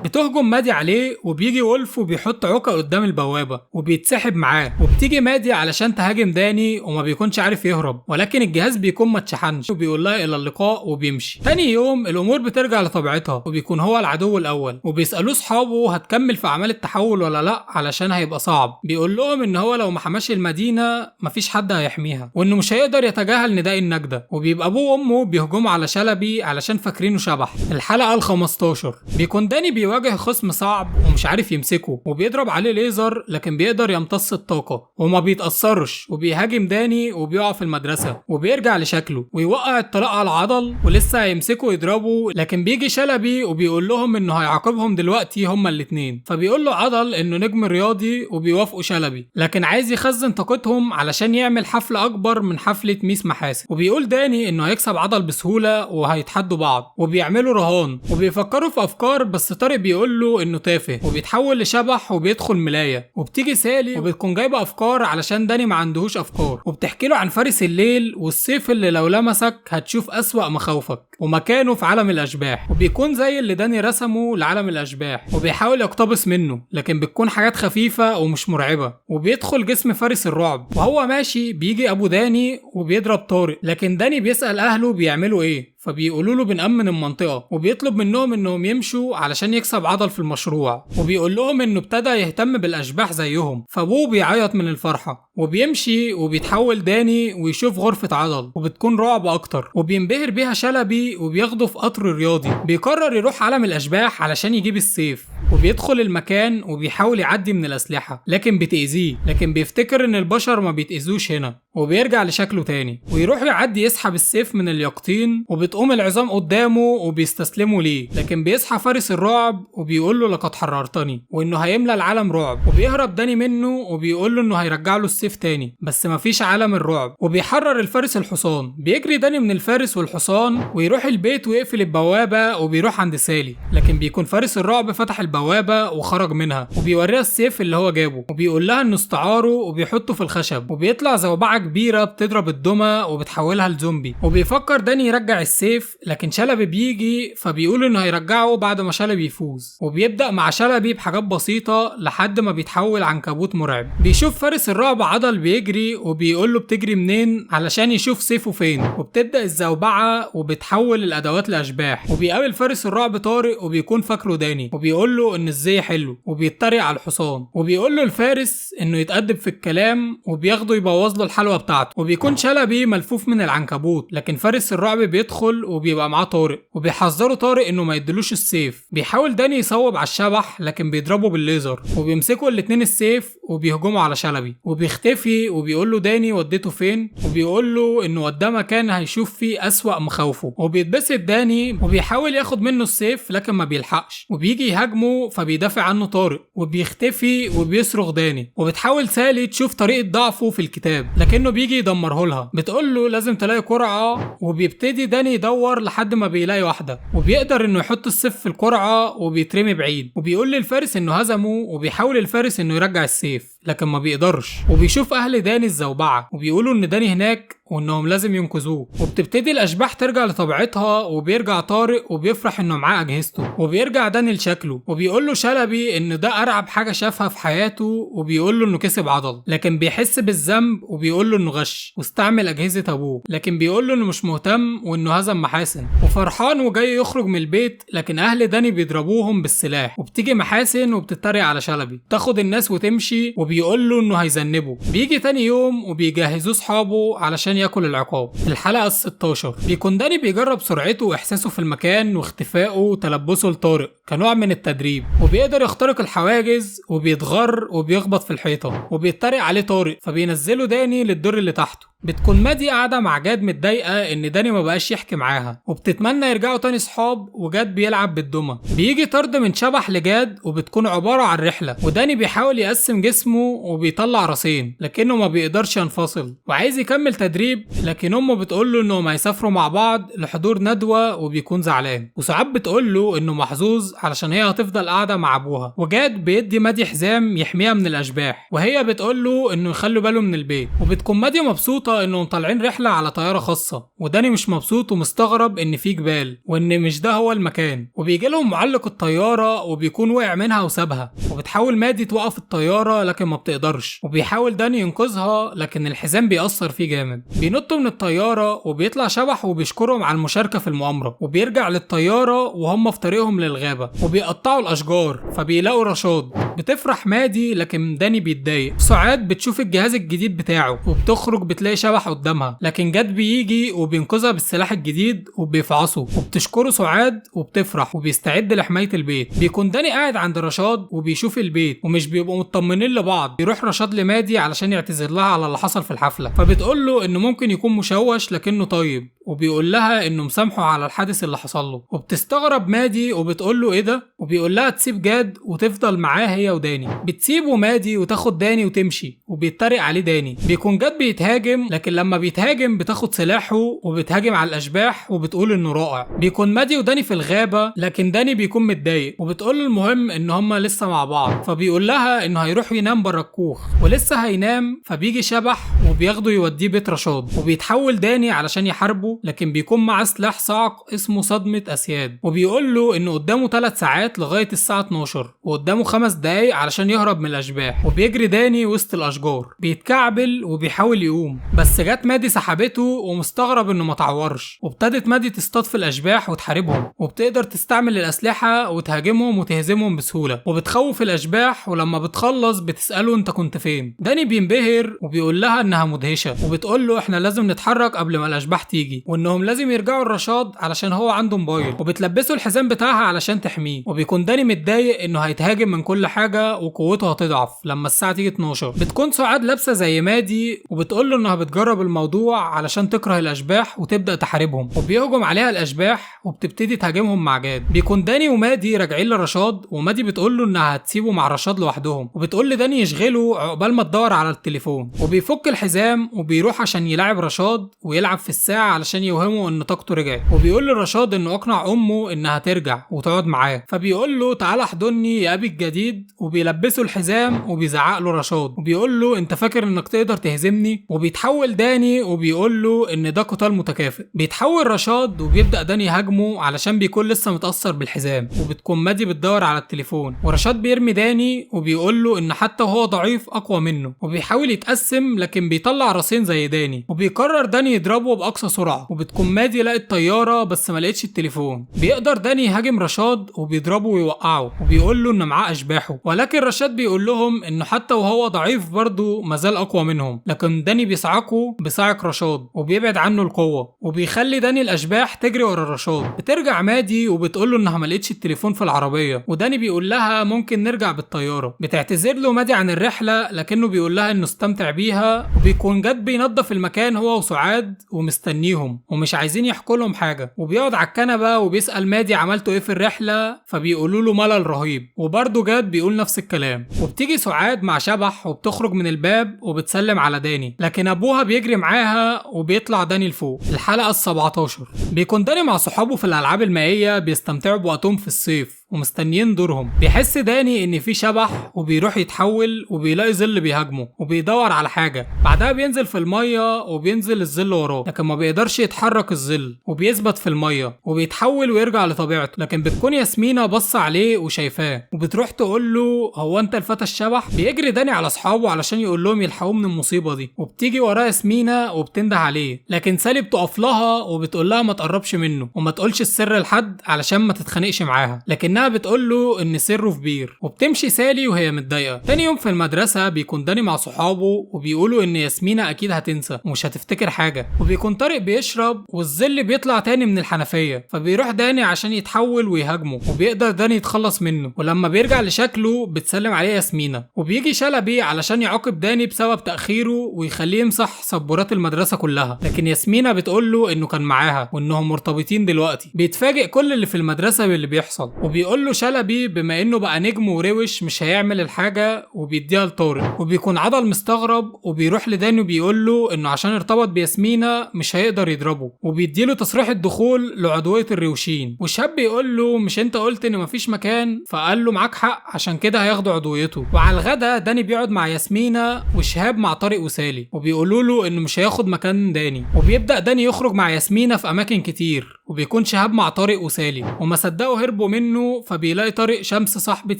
بتهجم مادي عليه، وبيجي وولف وبيحط عوكل قدام البوابة وبيتسحب معاه، وبتيجي مادي علشان تهاجم داني وما بيكونش عارف يهرب، ولكن الجهاز بيكون ما اتشحنش، وبيقول لها الى اللقاء وبيمشي. تاني يوم الامور بترجع لطبيعتها، وبيكون هو العدو الاول، وبيسالوه صحابه هتكمل في اعمال التحول ولا لا علشان هيبقى صعب. بيقول لهم ان هو لو ما حماش المدينه مفيش حد هيحميها، وانه مش هيقدر يتجاهل نداء النجده. وبيبقى ابوه وامه بيهجموا على شلبي علشان فاكرينه شبح. الحلقه ال15 بيكون داني بيواجه خصم صعب ومش عارف يمسكه، وبيضرب عليه ليزر لكن بيقدر يمتص الطاقه وما بيتاثرش، وبيهاجم داني وبيقع في المدرسة، وبيرجع لشكله ويوقع الطلاق على العضل، ولسه هيمسكوا يضربوا، لكن بيجي شلبي وبيقول لهم انه هيعاقبهم دلوقتي هما الاتنين. فبيقول له عضل انه نجم رياضي، وبيوافقوا شلبي، لكن عايز يخزن طاقتهم علشان يعمل حفلة اكبر من حفلة ميس محاسن. وبيقول داني انه هيكسب عضل بسهولة وهيتحدوا بعض، وبيعملوا رهان، وبيفكروا في افكار، بس طارق بيقول له انه تافه، وبيتحول لشبح وبيدخل ملاية. وبتيجي سالي وبتكون جايبة افكار علشان داني ما عندهوش افكار، وبتحكي له عن فارس الليل والسيف اللي لو لمسك هتشوف اسوأ مخاوفك ومكانه في عالم الاشباح، وبيكون زي اللي داني رسمه لعالم الاشباح، وبيحاول يقتبس منه، لكن بتكون حاجات خفيفة ومش مرعبة. وبيدخل جسم فارس الرعب، وهو ماشي بيجي ابو داني وبيضرب طارق، لكن داني بيسأل اهله بيعملوا ايه، فبيقولوا له بنأمن المنطقة، وبيطلب منهم انهم يمشوا علشان يكسب عضل في المشروع، وبيقول لهم انه ابتدى يهتم بالاشباح زيهم. فابوه بيعيط من الفرحة، وبيمشي وبيتحول داني ويشوف غرفة عضل، وبتكون رعب اكتر، وبينبهر بيها شلبي وبياخده في قطر رياضي. بيقرر يروح عالم الاشباح علشان يجيب السيف، وبيدخل المكان وبيحاول يعدي من الاسلحة لكن بتأذيه، لكن بيفتكر ان البشر ما بيتأذوش هنا، وبيرجع لشكله تاني، ويروح يعدي يسحب السيف من اليقطين، وبتقوم العظام قدامه وبيستسلموا ليه، لكن بيصحى فارس الرعب وبيقول له لقد حررتني، وانه هيملى العالم رعب. وبيهرب داني منه وبيقول له انه هيرجع له السيف تاني، بس مفيش عالم الرعب. وبيحرر الفارس الحصان، بيجري داني من الفارس والحصان ويروح البيت ويقفل البوابة، وبيروح عند سالي، لكن بيكون فارس الرعب فتح البوابة وخرج منها، وبيوريها السيف اللي هو جابه، وبيقول لها انه استعاره وبيحطه في الخشب، وبيطلع زوبعة كبيرة بتضرب الدمى وبتحولها لزومبي. وبيفكر داني يرجع السيف، لكن شلبي بيجي فبيقول انه هيرجعه بعد ما شلبي يفوز، وبيبدأ مع شلبي بحاجات بسيطة لحد ما بيتحول عنكبوت مرعب. بيشوف فارس الرعب عضل بيجري، وبيقول له بتجري منين علشان يشوف سيفه فين، وبتبدأ الزوبعة وبتحول الادوات لاشباح. وبيقابل فارس الرعب طارق وبيكون فاكره داني، وبيقول له ان ازاي حلو، وبيتريق على الحصان، وبيقول له الفارس انه يتأدب في الكلام، وبياخده يبوظ له الحلوى بتاعته. وبيكون شلبي ملفوف من العنكبوت، لكن فارس الرعب بيدخل وبيبقى معاه طارق، وبيحذروا طارق انه ما يدلوش السيف. بيحاول داني يصوب على الشبح لكن بيضربه بالليزر، وبيمسكوا الاتنين السيف وبيهجموا على شلبي، وبيختفي. وبيقول له داني وديته فين، وبيقول له انه وداه مكان هيشوف فيه اسوأ مخاوفه. وبيتبسط داني وبيحاول ياخد منه السيف لكن ما بيلحقش، وبيجي يهاجمه هزمه فبيدافع عنه طارق وبيختفي وبيصرخ داني، وبتحاول سالي تشوف طريقة ضعفه في الكتاب لكنه بيجي يدمره لها. بتقول له لازم تلاقي قرعة، وبيبتدي داني يدور لحد ما بيلاقي واحدة وبيقدر انه يحط السيف في القرعة وبيترمي بعيد، وبيقول للفارس انه هزمه وبيحاول الفارس انه يرجع السيف لكن ما بيقدرش. وبيشوف اهل داني الزوبعة وبيقولوا ان داني هناك وانهم لازم ينقذوه، وبتبتدي الاشباح ترجع لطبيعتها وبيرجع طارق وبيفرح انه معاه اجهزته، وبيرجع داني لشكله وبيقول له شلبي ان ده ارعب حاجه شافها في حياته، وبيقول له انه كسب عضل لكن بيحس بالذنب، وبيقول له انه غش واستعمل اجهزه ابوه لكن بيقول له انه مش مهتم وانه هزم محاسن، وفرحان وجاي يخرج من البيت لكن اهل داني بيضربوهم بالسلاح. وبتيجي محاسن وبتتريق على شلبي، تاخد الناس وتمشي، وبيقول له انه هيذنبه. بيجي تاني يوم وبيجهزوه صحابه علشان ياكل العقاب. الحلقه ال16 بيكون داني بيجرب سرعته واحساسه في المكان واختفائه وتلبسه لطارق كنوع من التدريب، وبيقدر يخترق الحواجز وبيتغر وبيخبط في الحيطه، وبيتريق عليه طارق فبينزله داني للدور اللي تحته. بتكون مادي قاعده مع جاد متضايقه ان داني ما بقاش يحكي معاها، وبتتمنى يرجعوا تاني صحاب، وجاد بيلعب بالدمى. بيجي طرد من شبح لجاد وبتكون عباره عن رحله، وداني بيحاول يقسم جسمه وبيطلع راسين لكنه ما بيقدرش ينفصل وعايز يكمل تدريب، لكن امه بتقول له انهم هيسافروا مع بعض لحضور ندوه وبيكون زعلان، وساعات بتقول له انه محظوظ علشان هي هتفضل قاعده مع ابوها. وجاد بيدي مادي حزام يحميها من الاشباح، وهي بتقول له انه يخلوا باله من البيت. وبتكون مادي مبسوطه انهم طالعين رحله على طياره خاصه، وداني مش مبسوط ومستغرب ان في جبال وان مش ده هو المكان. وبيجي لهم معلق الطياره وبيكون وقع منها وسابها، وبتحاول مادي توقف الطياره لكن ما بتقدرش، وبيحاول داني ينقذها لكن الحزام بيأثر فيه جامد. بينطوا من الطياره وبيطلع شبح وبيشكرهم على المشاركه في المؤامره، وبيرجع للطياره وهم في طريقهم للغابه وبيقطعوا الاشجار فبيلاقوا رشاد. بتفرح مادي لكن داني بيتضايق. سعاد بتشوف الجهاز الجديد بتاعه وبتخرج بتلاقي شبح قدامها، لكن جاد بيجي وبينقذها بالسلاح الجديد وبيفعصه، وبتشكره سعاد وبتفرح وبيستعد لحمايه البيت. بيكون داني قاعد عند رشاد وبيشوف البيت ومش بيبقوا مطمنين لبعض. بيروح رشاد لمادي علشان يعتذر لها على اللي حصل في الحفله، فبتقول له انه ممكن يكون مشوش لكنه طيب، وبيقول لها انه مسامحه على الحادث اللي حصل له. وبتستغرب مادي وبتقول له ايه ده، وبيقول لها تسيب جاد وتفضل معاه هي وداني. بتسيبه مادي وتاخد داني وتمشي، وبيتريق عليه داني. بيكون جاد بيتهاجم لكن لما بيتهاجم بتاخد سلاحه وبتهاجم على الاشباح وبتقول انه رائع. بيكون مادي وداني في الغابه لكن داني بيكون متضايق، وبتقول له المهم ان هما لسه مع بعض، فبيقول لها انه هيروح ينام بره الكوخ ولسه هينام. فبيجي شبح وبياخده يوديه بيت رشاد، وبيتحول داني علشان يحاربه لكن بيكون معاه سلاح صعق اسمه صدمه اسياد، وبيقول له انه قدامه 3 ساعات لغايه الساعه 12 وقدامه 5 دقايق علشان يهرب من الاشباح. وبيجري داني وسط الاشجار بيتكعبل وبيحاول يقوم، بس جت مادي سحبته ومستغرب انه ما تعورش. وابتدت مادي تصطاد في الاشباح وتحاربهم، وبتقدر تستعمل الاسلحه وتهاجمهم وتهزمهم بسهوله، وبتخوف الاشباح. ولما بتخلص بتساله انت كنت فين. داني بينبهر وبيقول لها انها مدهشه، وبتقول له احنا لازم نتحرك قبل ما الاشباح تيجي، وانهم لازم يرجعوا الرشاد علشان هو عنده موبايل، وبتلبسه الحزام بتاعها علشان تحميه. وبيكون داني متضايق انه هيتهاجم من كل حاجه وقوته هتضعف لما الساعه تيجي 12. بتكون سعاد لابسه زي مادي وبتقول له انها بتجرب الموضوع علشان تكره الاشباح وتبدا تحاربهم، وبيهجم عليها الاشباح وبتبتدي تهاجمهم مع جاد. بيكون داني ومادي راجعين لرشاد، ومادي بتقول له انها هتسيبه مع رشاد لوحدهم، وبتقول لداني يشغله عقبال ما تدور على التليفون. وبيفك الحزام وبيروح عشان يلعب رشاد ويلعب في الساعه علشان يوهمه ان طاقته رجعت، وبيقول لرشاد انه اقنع امه انها ترجع وتقعد معاه. فبيقول له تعالى احضني يا ابي الجديد، وبيلبسه الحزام وبيزعق له رشاد، وبيقول له انت فاكر انك تقدر تهزمني. وبيتحول داني وبيقول له ان ده قتال متكافئ. بيتحول رشاد وبيبدا داني يهاجمه علشان بيكون لسه متاثر بالحزام، وبتكون مادي بتدور على التليفون، ورشاد بيرمي داني وبيقول له ان حتى وهو ضعيف اقوى منه، وبيحاول يتقسم لكن بيطلع راسين زي داني. وبيقرر داني يضربه باقصى سرعه، وبتكون مادي لقت طياره بس ما لقتش التليفون. بيقدر داني يهاجم رشاد وبيضربه ويوقعه، وبيقول له ان معاه اشباحه، ولكن رشاد بيقول لهم انه حتى وهو ضعيف برضه مازال اقوى منهم. لكن داني بيصعقه بصعق رشاد وبيبعد عنه القوه، وبيخلي داني الاشباح تجري ورا رشاد. بترجع مادي وبتقول له انها ما لقتش التليفون في العربيه، وداني بيقول لها ممكن نرجع بالطياره. بتعتذر له مادي عن الرحله لكنه بيقول لها انه استمتع بيها. وبيكون جد بينظف المكان هو وسعاد ومستنيهم، عليهم ومش عايزين يحكوا لهم حاجه، وبيقعد على الكنبه وبيسال مادي عملتوا ايه في الرحله، فبيقولوا له ملل رهيب، وبرده جاد بيقول نفس الكلام. وبتيجي سعاد مع شبح وبتخرج من الباب وبتسلم على داني، لكن ابوها بيجري معاها وبيطلع داني لفوق. الحلقه ال17 بيكون داني مع صحابه في الالعاب المائيه بيستمتعوا بوقتهم في الصيف ومستنيين دورهم. بيحس داني ان في شبح وبيروح يتحول وبيلاقي ظل بيهاجمه وبيدور على حاجه، بعدها بينزل في الميه وبينزل الظل وراه، لكن ما بيقدرش يتحرك الظل وبيثبت في الميه وبيتحول ويرجع لطبيعته. لكن بتكون ياسمينة بص عليه وشايفاه وبتروح تقول له هو انت الفتى الشبح؟ بيجري داني على اصحابه علشان يقول لهم يلحقوه من المصيبه دي، وبتيجي وراه ياسمينة وبتنده عليه، لكن سالي بتقف لها وبتقول لها ما تقربش منه وما تقولش السر لحد علشان ما تتخانقش معاها، لكن بتقول له ان سره في بير. وبتمشي سالي وهي متضايقه. تاني يوم في المدرسه بيكون داني مع صحابه وبيقولوا ان ياسمينة اكيد هتنسى ومش هتفتكر حاجه، وبيكون طارق بيشرب والظل بيطلع تاني من الحنفيه، فبيروح داني عشان يتحول ويهاجمه وبيقدر داني يتخلص منه، ولما بيرجع لشكله بتسلم عليه ياسمينة. وبيجي شلبي علشان يعاقب داني بسبب تاخيره ويخليه يمسح سبورات المدرسه كلها، لكن ياسمينة بتقول له انه كان معاها وانهم مرتبطين دلوقتي. بيتفاجئ كل اللي في المدرسه باللي بيحصل، وبيقول له شلبي بما انه بقى نجم وروش مش هيعمل الحاجه وبيديها لطارق. وبيكون عضل مستغرب وبيروح لداني وبيقول له انه عشان ارتبط بياسمينة مش هيقدر يضربه، وبيديله تصريح الدخول لعضويه الروشين. وشاب بيقول له مش انت قلت ان مفيش مكان؟ فقال له معاك حق، عشان كده هياخدوا عضويته. وعلى الغدا داني بيقعد مع ياسمينة وشهاب مع طارق وسالي، وبيقولوا له انه مش هياخد مكان داني. وبيبدا داني يخرج مع ياسمينة في اماكن كتير، وبيكون شهاب مع طارق وسالي، وما صدقوا هربوا منه. فبيلاقي طارق شمس صاحبة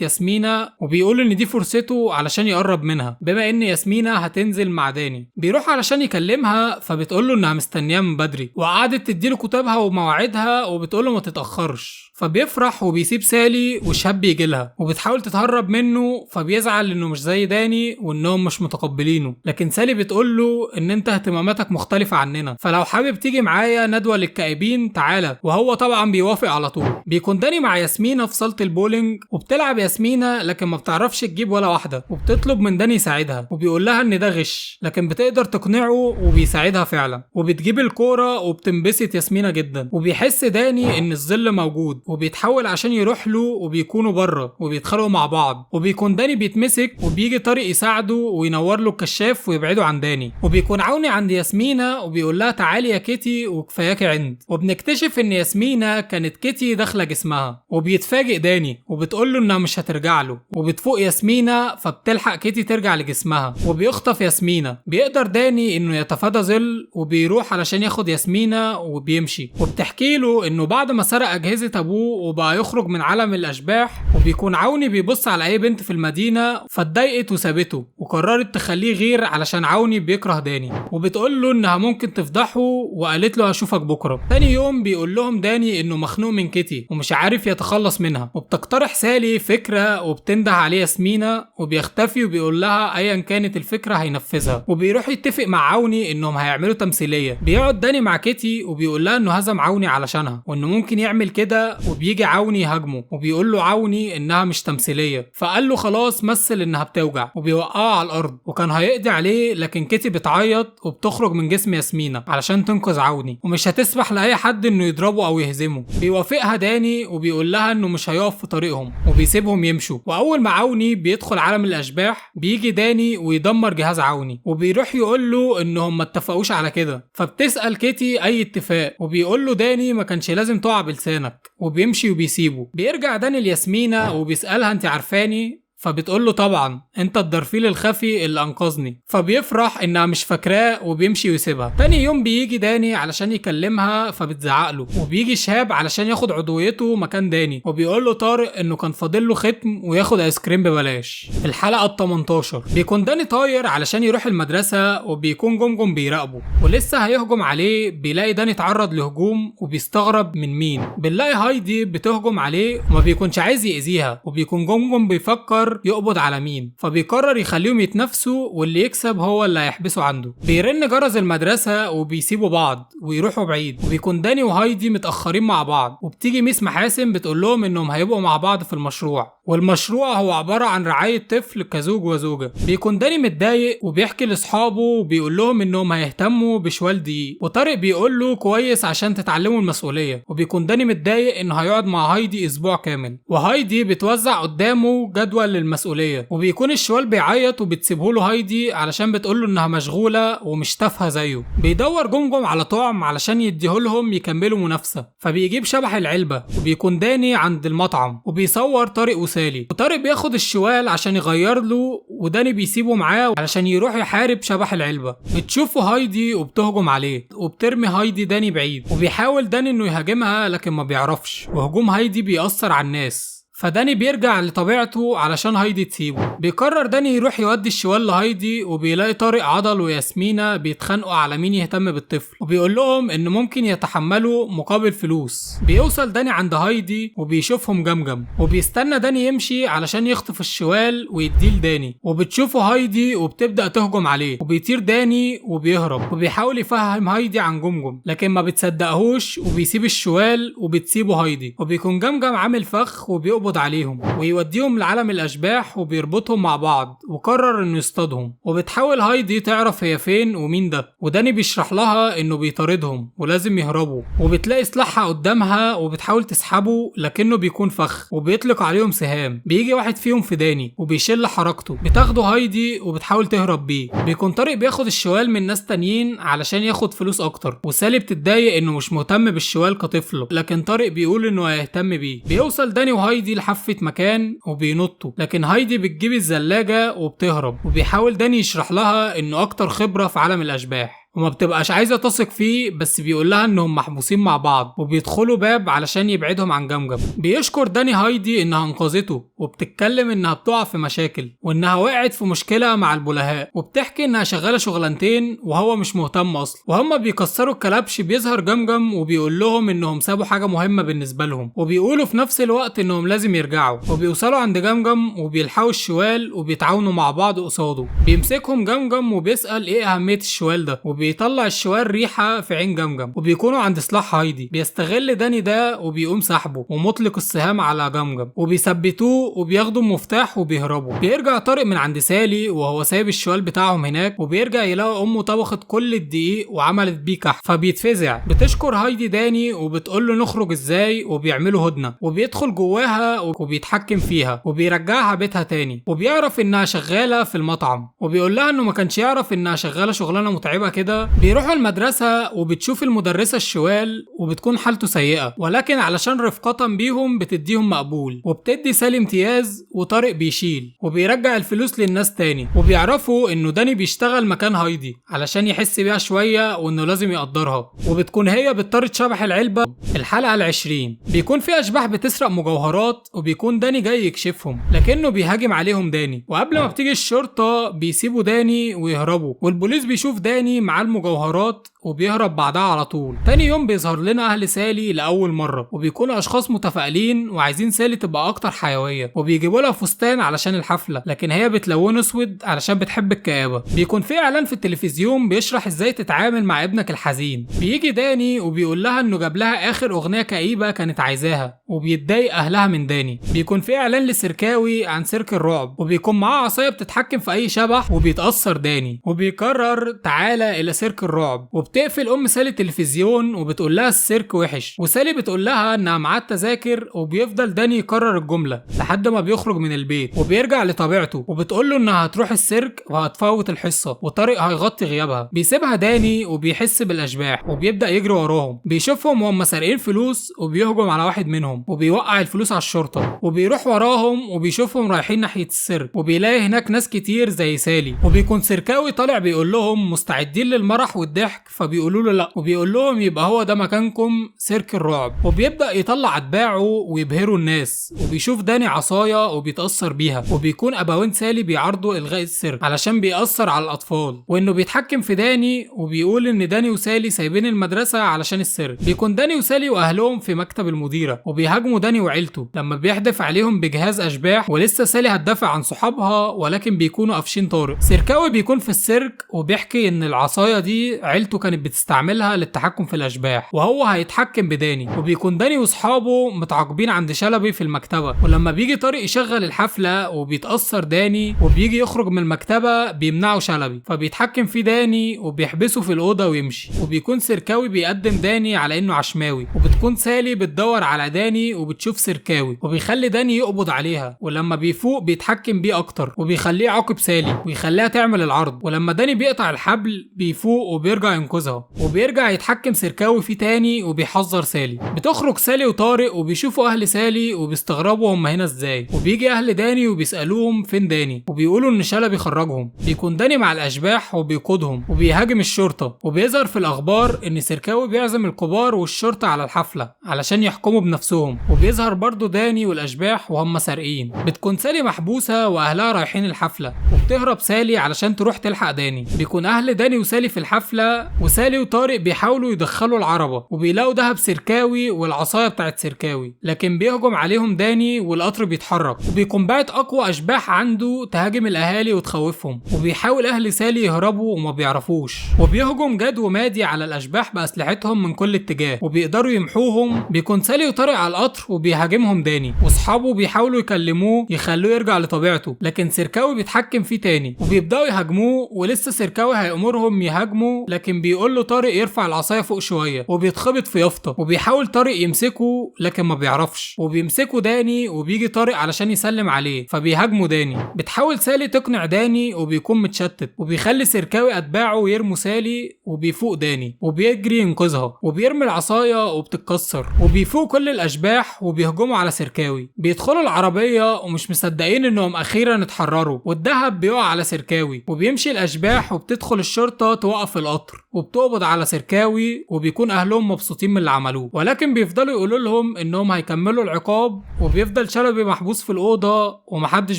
ياسمينة وبيقول ان دي فرصته علشان يقرب منها بما ان ياسمينة هتنزل مع داني. بيروح علشان يكلمها فبتقول له انها مستنياه من بدري وقعدت تديله كتابها ومواعيدها وبتقول له ما تتأخرش. فبيفرح وبيسيب سالي وشهاب بيجي لها وبتحاول تتهرب منه، فبيزعل انه مش زي داني وانهم مش متقبلينه. لكن سالي بتقول له ان انت اهتماماتك مختلفة عننا، فلو حابب تيجي معايا ندوة للكئيبين تعالى، وهو طبعا بيوافق على طول. بيكون داني مع ياسمينة في صالة البولينج وبتلعب ياسمينة لكن ما بتعرفش تجيب ولا واحدة، وبتطلب من داني يساعدها وبيقول لها ان ده غش، لكن بتقدر تقنعه وبيساعدها فعلا. وبتجيب الكورة وبتنبسط ياسمينة جدا، وبيحس داني ان الظل موجود وبيتحول عشان يروح له، وبيكونوا بره وبيتخانقوا مع بعض. وبيكون داني بيتمسك وبيجي طارق يساعده وينور له الكشاف ويبعده عن داني. وبيكون عوني عند ياسمينة وبيقول لها تعالي يا كيتي وكفاياكي عند. وبنكتشف ان ياسمينة كانت كيتي داخله جسمها، وبيتفاجئ داني وبتقول له انها مش هترجع له. وبتفوق ياسمينة فبتلحق كيتي ترجع لجسمها وبيخطف ياسمينة. بيقدر داني انه يتفادى ظل وبيروح علشان ياخد ياسمينة وبيمشي. وبتحكي له انه بعد ما سرق اجهزة ابوه وبقى يخرج من عالم الاشباح، وبيكون عوني بيبص على اي بنت في المدينة فاتضايقت وسابته وقررت تخليه غير علشان عوني بيكره داني. وبتقول له انها ممكن تفضحه وقالت له هشوفك بكره. تاني يوم بيقول لهم داني انه مخنوق من كيتي ومش عارف يتخلص منها، وبتقترح سالي فكرة وبتنده عليه ياسمينة وبيختفي وبيقول لها ايا كانت الفكرة هينفذها. وبيروح يتفق مع عوني انهم هيعملوا تمثيلية. بيقعد داني مع كيتي وبيقول لها انه هزم عوني علشانها وانه ممكن يعمل كده، وبيجي عوني يهاجمه وبيقول له عوني انها مش تمثيلية، فقال له خلاص مثل انها بتوجع وبيوقعها على الارض. وكان هيقضي عليه لكن كيتي بتعيط وبتخرج من جسم ياسمينة علشان تنقذ عوني ومش هتسمح لاي حد انه يضربه او يهزمه. بيوافقها داني وبيقول لها انه مش هيقف في طريقهم وبيسيبهم يمشوا. واول ما عوني بيدخل عالم الاشباح بيجي داني ويدمر جهاز عوني، وبيروح يقول له انهم ما اتفقوش على كده. فبتسأل كيتي اي اتفاق وبيقول له داني ما كانش لازم تقع بلسانك، وبيمشي وبيسيبه. بيرجع داني لياسمينة وبيسألها انت عارفاني؟ فبتقول له طبعا انت الدرفيل الخفي اللي انقذني. فبيفرح انها مش فاكراه وبيمشي ويسيبها. تاني يوم بيجي داني علشان يكلمها فبتزعق له، وبيجي شهاب علشان ياخد عضويته مكان داني، وبيقول له طارق انه كان فاضل له ختم وياخد ايس كريم ببلاش. الحلقه ال18 بيكون داني طاير علشان يروح المدرسه وبيكون جمجم بيراقبه ولسه هيهجم عليه. بيلاقي داني اتعرض لهجوم وبيستغرب من مين. بنلاقي هايدي بتهجم عليه وما بيكونش عايز يأذيها، وبيكون جمجم بيفكر يختار يقبض على مين، فبيقرر يخليهم يتنافسوا واللي يكسب هو اللي هيحبسه عنده. بيرن جرس المدرسة وبيسيبوا بعض ويروحوا بعيد، وبيكون داني وهايدي متأخرين مع بعض، وبتيجي ميس محاسن بتقول لهم انهم هيبقوا مع بعض في المشروع، والمشروع هو عبارة عن رعاية طفل كزوج وزوجة. بيكون داني متضايق وبيحكي لاصحابه وبيقول لهم انهم هيهتموا بشوال دقيق، وطارق بيقول له كويس عشان تتعلموا المسؤولية. وبيكون داني متضايق انه هيقعد مع هايدي اسبوع كامل، وهايدي بتوزع قدامه جدول للمسؤولية، وبيكون الشوال بيعيط وبتسيبه له هايدي علشان بتقول له انها مشغولة ومش تافهة زيه. بيدور جمجم على طعم علشان يديهولهم يكملوا منافسة، فبيجيب شبح العلبة، وبيكون داني عند المطعم وبيصور طارق وسالي، وطارق بياخد الشوال عشان يغير له، وداني بيسيبه معاه علشان يروح يحارب شبح العلبة. بتشوفه هايدي وبتهجم عليه، وبترمي هايدي داني بعيد، وبيحاول داني انه يهاجمها لكن ما بيعرفش، وهجوم هايدي بيأثر على الناس، فداني بيرجع لطبيعته علشان هايدي تسيبه. بيقرر داني يروح يودي الشوال لهايدي، وبيلاقي طارق عضل وياسمينة بيتخانقوا على مين يهتم بالطفل، وبيقول لهم ان ممكن يتحملوا مقابل فلوس. بيوصل داني عند هايدي وبيشوفهم جمجم، وبيستنى داني يمشي علشان يخطف الشوال ويديه لداني، وبتشوفه هايدي وبتبدأ تهجم عليه، وبيطير داني وبيهرب، وبيحاول يفهم هايدي عن جمجم لكن ما بتصدقهوش، وبيسيب الشوال وبتسيبه هايدي، وبيكون جمجم عامل فخ وبيقبض عليهم ويوديهم لعالم الاشباح وبيربطهم مع بعض، وقرر انه يصطادهم. وبتحاول هايدي تعرف هي فين ومين ده، وداني بيشرح لها انه بيطاردهم ولازم يهربوا، وبتلاقي سلاحها قدامها وبتحاول تسحبه لكنه بيكون فخ وبيطلق عليهم سهام. بيجي واحد فيهم في داني وبيشل حركته، بتاخده هايدي وبتحاول تهرب بيه. بيكون طارق بياخد الشوال من ناس تانيين علشان ياخد فلوس اكتر، وسالي بتتضايق انه مش مهتم بالشوال كطفل، لكن طارق بيقول انه هيهتم بيه. بيوصل داني وهايدي لحافة مكان وبينطوا، لكن هايدي بتجيب الزلاجة وبتهرب، وبيحاول داني يشرح لها انه اكتر خبرة في عالم الاشباح وما بتبقاش عايزة تثق فيه، بس بيقول لها انهم محبوسين مع بعض، وبيدخلوا باب علشان يبعدهم عن جمجم. بيشكر داني هايدي انها انقذته، وبتتكلم انها بتقع في مشاكل وانها وقعت في مشكلة مع البلهاء، وبتحكي انها شغالة شغلانتين وهو مش مهتم اصلا. وهم بيكسروا الكلبش بيظهر جمجم وبيقول لهم انهم سابوا حاجة مهمة بالنسبة لهم، وبيقولوا في نفس الوقت انهم لازم يرجعوا. وبيوصلوا عند جمجم وبيلحقوا الشوال وبيتعاونوا مع بعض قصاده. بيمسكهم جمجم وبيسأل ايه اهمية الشوال ده، بيطلع الشوال ريحة في عين جمجم. وبيكونوا عند سلاح هايدي، بيستغل داني ده وبيقوم سحبه ومطلق السهام على جمجم، وبيثبتوه وبياخدوا المفتاح وبيهربوا. بيرجع طارق من عند سالي وهو سايب الشوال بتاعهم هناك، وبيرجع يلاقي امه طبخت كل الدقيق وعملت بيه كحك، فبيتفزع. بتشكر هايدي داني وبتقول له نخرج ازاي، وبيعملوا هدنة، وبيدخل جواها وبيتحكم فيها وبيرجعها بيتها تاني. وبيعرف انها شغالة في المطعم، وبيقول لها انه ما كانش يعرف انها شغالة شغلانة متعبة كده. بيروحوا المدرسة وبتشوف المدرسة الشوال وبتكون حالته سيئة، ولكن علشان رفقة بيهم بتديهم مقبول، وبتدي سالي امتياز، وطارق بيشيل وبيرجع الفلوس للناس تاني. وبيعرفوا انه داني بيشتغل مكان هايدي علشان يحس بيها شوية وانه لازم يقدرها. وبتكون هي بتطارد شبح العلبة. الحلقة 20 بيكون في اشباح بتسرق مجوهرات، وبيكون داني جاي يكشفهم لكنه بيهاجم عليهم داني، وقبل ما بتيجي الشرطة بيسيبوا داني ويهربوا، والبوليس بيشوف داني مع المجوهرات وبيهرب بعدها على طول. تاني يوم بيظهر لنا اهل سالي لاول مره، وبيكونوا اشخاص متفائلين وعايزين سالي تبقى اكتر حيويه، وبيجيبوا لها فستان علشان الحفله، لكن هي بتلونه اسود علشان بتحب الكآبه. بيكون في اعلان في التلفزيون بيشرح ازاي تتعامل مع ابنك الحزين. بيجي داني وبيقول لها انه جاب لها اخر اغنيه كئيبه كانت عايزاها، وبيتضايق اهلها من داني. بيكون في اعلان لسيركاوي عن سيرك الرعب، وبيكون معاه عصايه بتتحكم في اي شبح، وبيتاثر داني وبيقرر تعالى الى سيرك الرعب. بتقفل ام سالي التلفزيون وبتقول لها السيرك وحش، وسالي بتقول لها انها معاه التذاكر، وبيفضل داني يكرر الجمله لحد ما بيخرج من البيت وبيرجع لطبيعته، وبتقول له انها هتروح السيرك وهتفوت الحصه وطارق هيغطي غيابها. بيسيبها داني وبيحس بالاشباح وبيبدا يجري وراهم، بيشوفهم وهم سارقين فلوس وبيهجم على واحد منهم وبيوقع الفلوس على الشرطه، وبيروح وراهم وبيشوفهم رايحين ناحيه السيرك، وبيلاقي هناك ناس كتير زي سالي. وبيكون سيركاوي طالع بيقول لهم مستعدين للمرح والضحك فبيقولوا له لا، وبيقول لهم يبقى هو ده مكانكم سيرك الرعب. وبيبدأ يطلع اتباعه ويبهروا الناس، وبيشوف داني عصاية وبيتأثر بيها، وبيكون ابوين سالي بيعرضوا الغاء السيرك علشان بيأثر على الاطفال، وانه بيتحكم في داني، وبيقول ان داني وسالي سايبين المدرسة علشان السيرك. بيكون داني وسالي واهلهم في مكتب المديرة، وبيهاجموا داني وعيلته لما بيحدف عليهم بجهاز اشباح، ولسه سالي هتدافع عن صحابها ولكن بيكونوا قافشين طارق. سيركاوي بيكون في السيرك وبيحكي ان العصاية دي عيلته كانت بتستعملها للتحكم في الاشباح، وهو هيتحكم بداني. وبيكون داني واصحابه متعاقبين عند شلبي في المكتبة، ولما بيجي طارق يشغل الحفلة وبيتأثر داني وبيجي يخرج من المكتبة بيمنعه شلبي، فبيتحكم في داني وبيحبسه في الأوضة ويمشي. وبيكون سيركاوي بيقدم داني على انه عشماوي، وبتكون سالي بتدور على داني وبتشوف سيركاوي وبيخلي داني يقبض عليها، ولما بيفوق بيتحكم بيه اكتر وبيخليه يعاقب سالي ويخليها تعمل العرض. ولما داني بيقطع الحبل بيفوق وبيرجع ينقذها، وبيرجع يتحكم سيركاوي فيه تاني وبيحذر سالي. بتخرج سالي وطارق وبيشوفوا اهل سالي وبيستغربوا هم هنا ازاي، وبيجي اهل داني وبيسالوهم فين داني، وبيقولوا ان شلبي خرجهم. بيكون داني مع الاشباح وبيقودهم وبيهاجم الشرطه، وبيظهر في الاخبار ان سيركاوي بيعزم الكبار والشرطه على الحفله علشان يحكموا بنفسهم، وبيظهر برضو داني والاشباح وهم سارقين. بتكون سالي محبوسه واهلها رايحين الحفله، وبتهرب سالي علشان تروح تلحق داني. بيكون اهل داني وسالي في الحفله، وسالي وطارق بيحاولوا يدخلوا العربه، وبيلاقوا دهب سيركاوي والعصايه بتاعت سيركاوي، لكن بيهجم عليهم داني والقطر بيتحرك، وبيكون باعت اقوى اشباح عنده تهاجم الاهالي وتخوفهم، وبيحاول اهل سالي يهربوا وما بيعرفوش، وبيهجم جاد ومادي على الاشباح باسلحتهم من كل اتجاه وبيقدروا يمحوهم. بيكون سالي وطارق على القطر وبيهاجمهم داني، واصحابه بيحاولوا يكلموه يخلوه يرجع لطبيعته، لكن سيركاوي بيتحكم فيه تاني وبيبداوا يهاجموه. ولسه سيركاوي هيأمرهم يهاجموا، لكن بيقول له طارق يرفع العصايه فوق شويه، وبيتخبط في يافطه، وبيحاول طارق يمسكه لكن ما بيعرفش، وبيمسكوا داني وبيجي طارق علشان يسلم عليه فبيهاجموا داني. بتحاول سالي تقنع داني وبيكون متشتت، وبيخلي سيركاوي اتباعه يرموا سالي، وبيفوق داني وبيجري ينقذها، وبيرمي العصايه وبتتكسر، وبيفوق كل الاشباح وبيهجموا على سيركاوي. بيدخلوا العربيه ومش مصدقين انهم اخيرا اتحرروا، والدهب بيقع على سيركاوي، وبيمشي الاشباح وبتدخل الشرطه توقف القطر وبتقبض على سيركاوي، وبيكون اهلهم مبسوطين من اللي عملوه، ولكن بيفضلوا يقولوا لهم انهم هيكملوا العقاب، وبيفضل شلبي محبوس في الاوضه ومحدش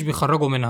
بيخرجوا منها.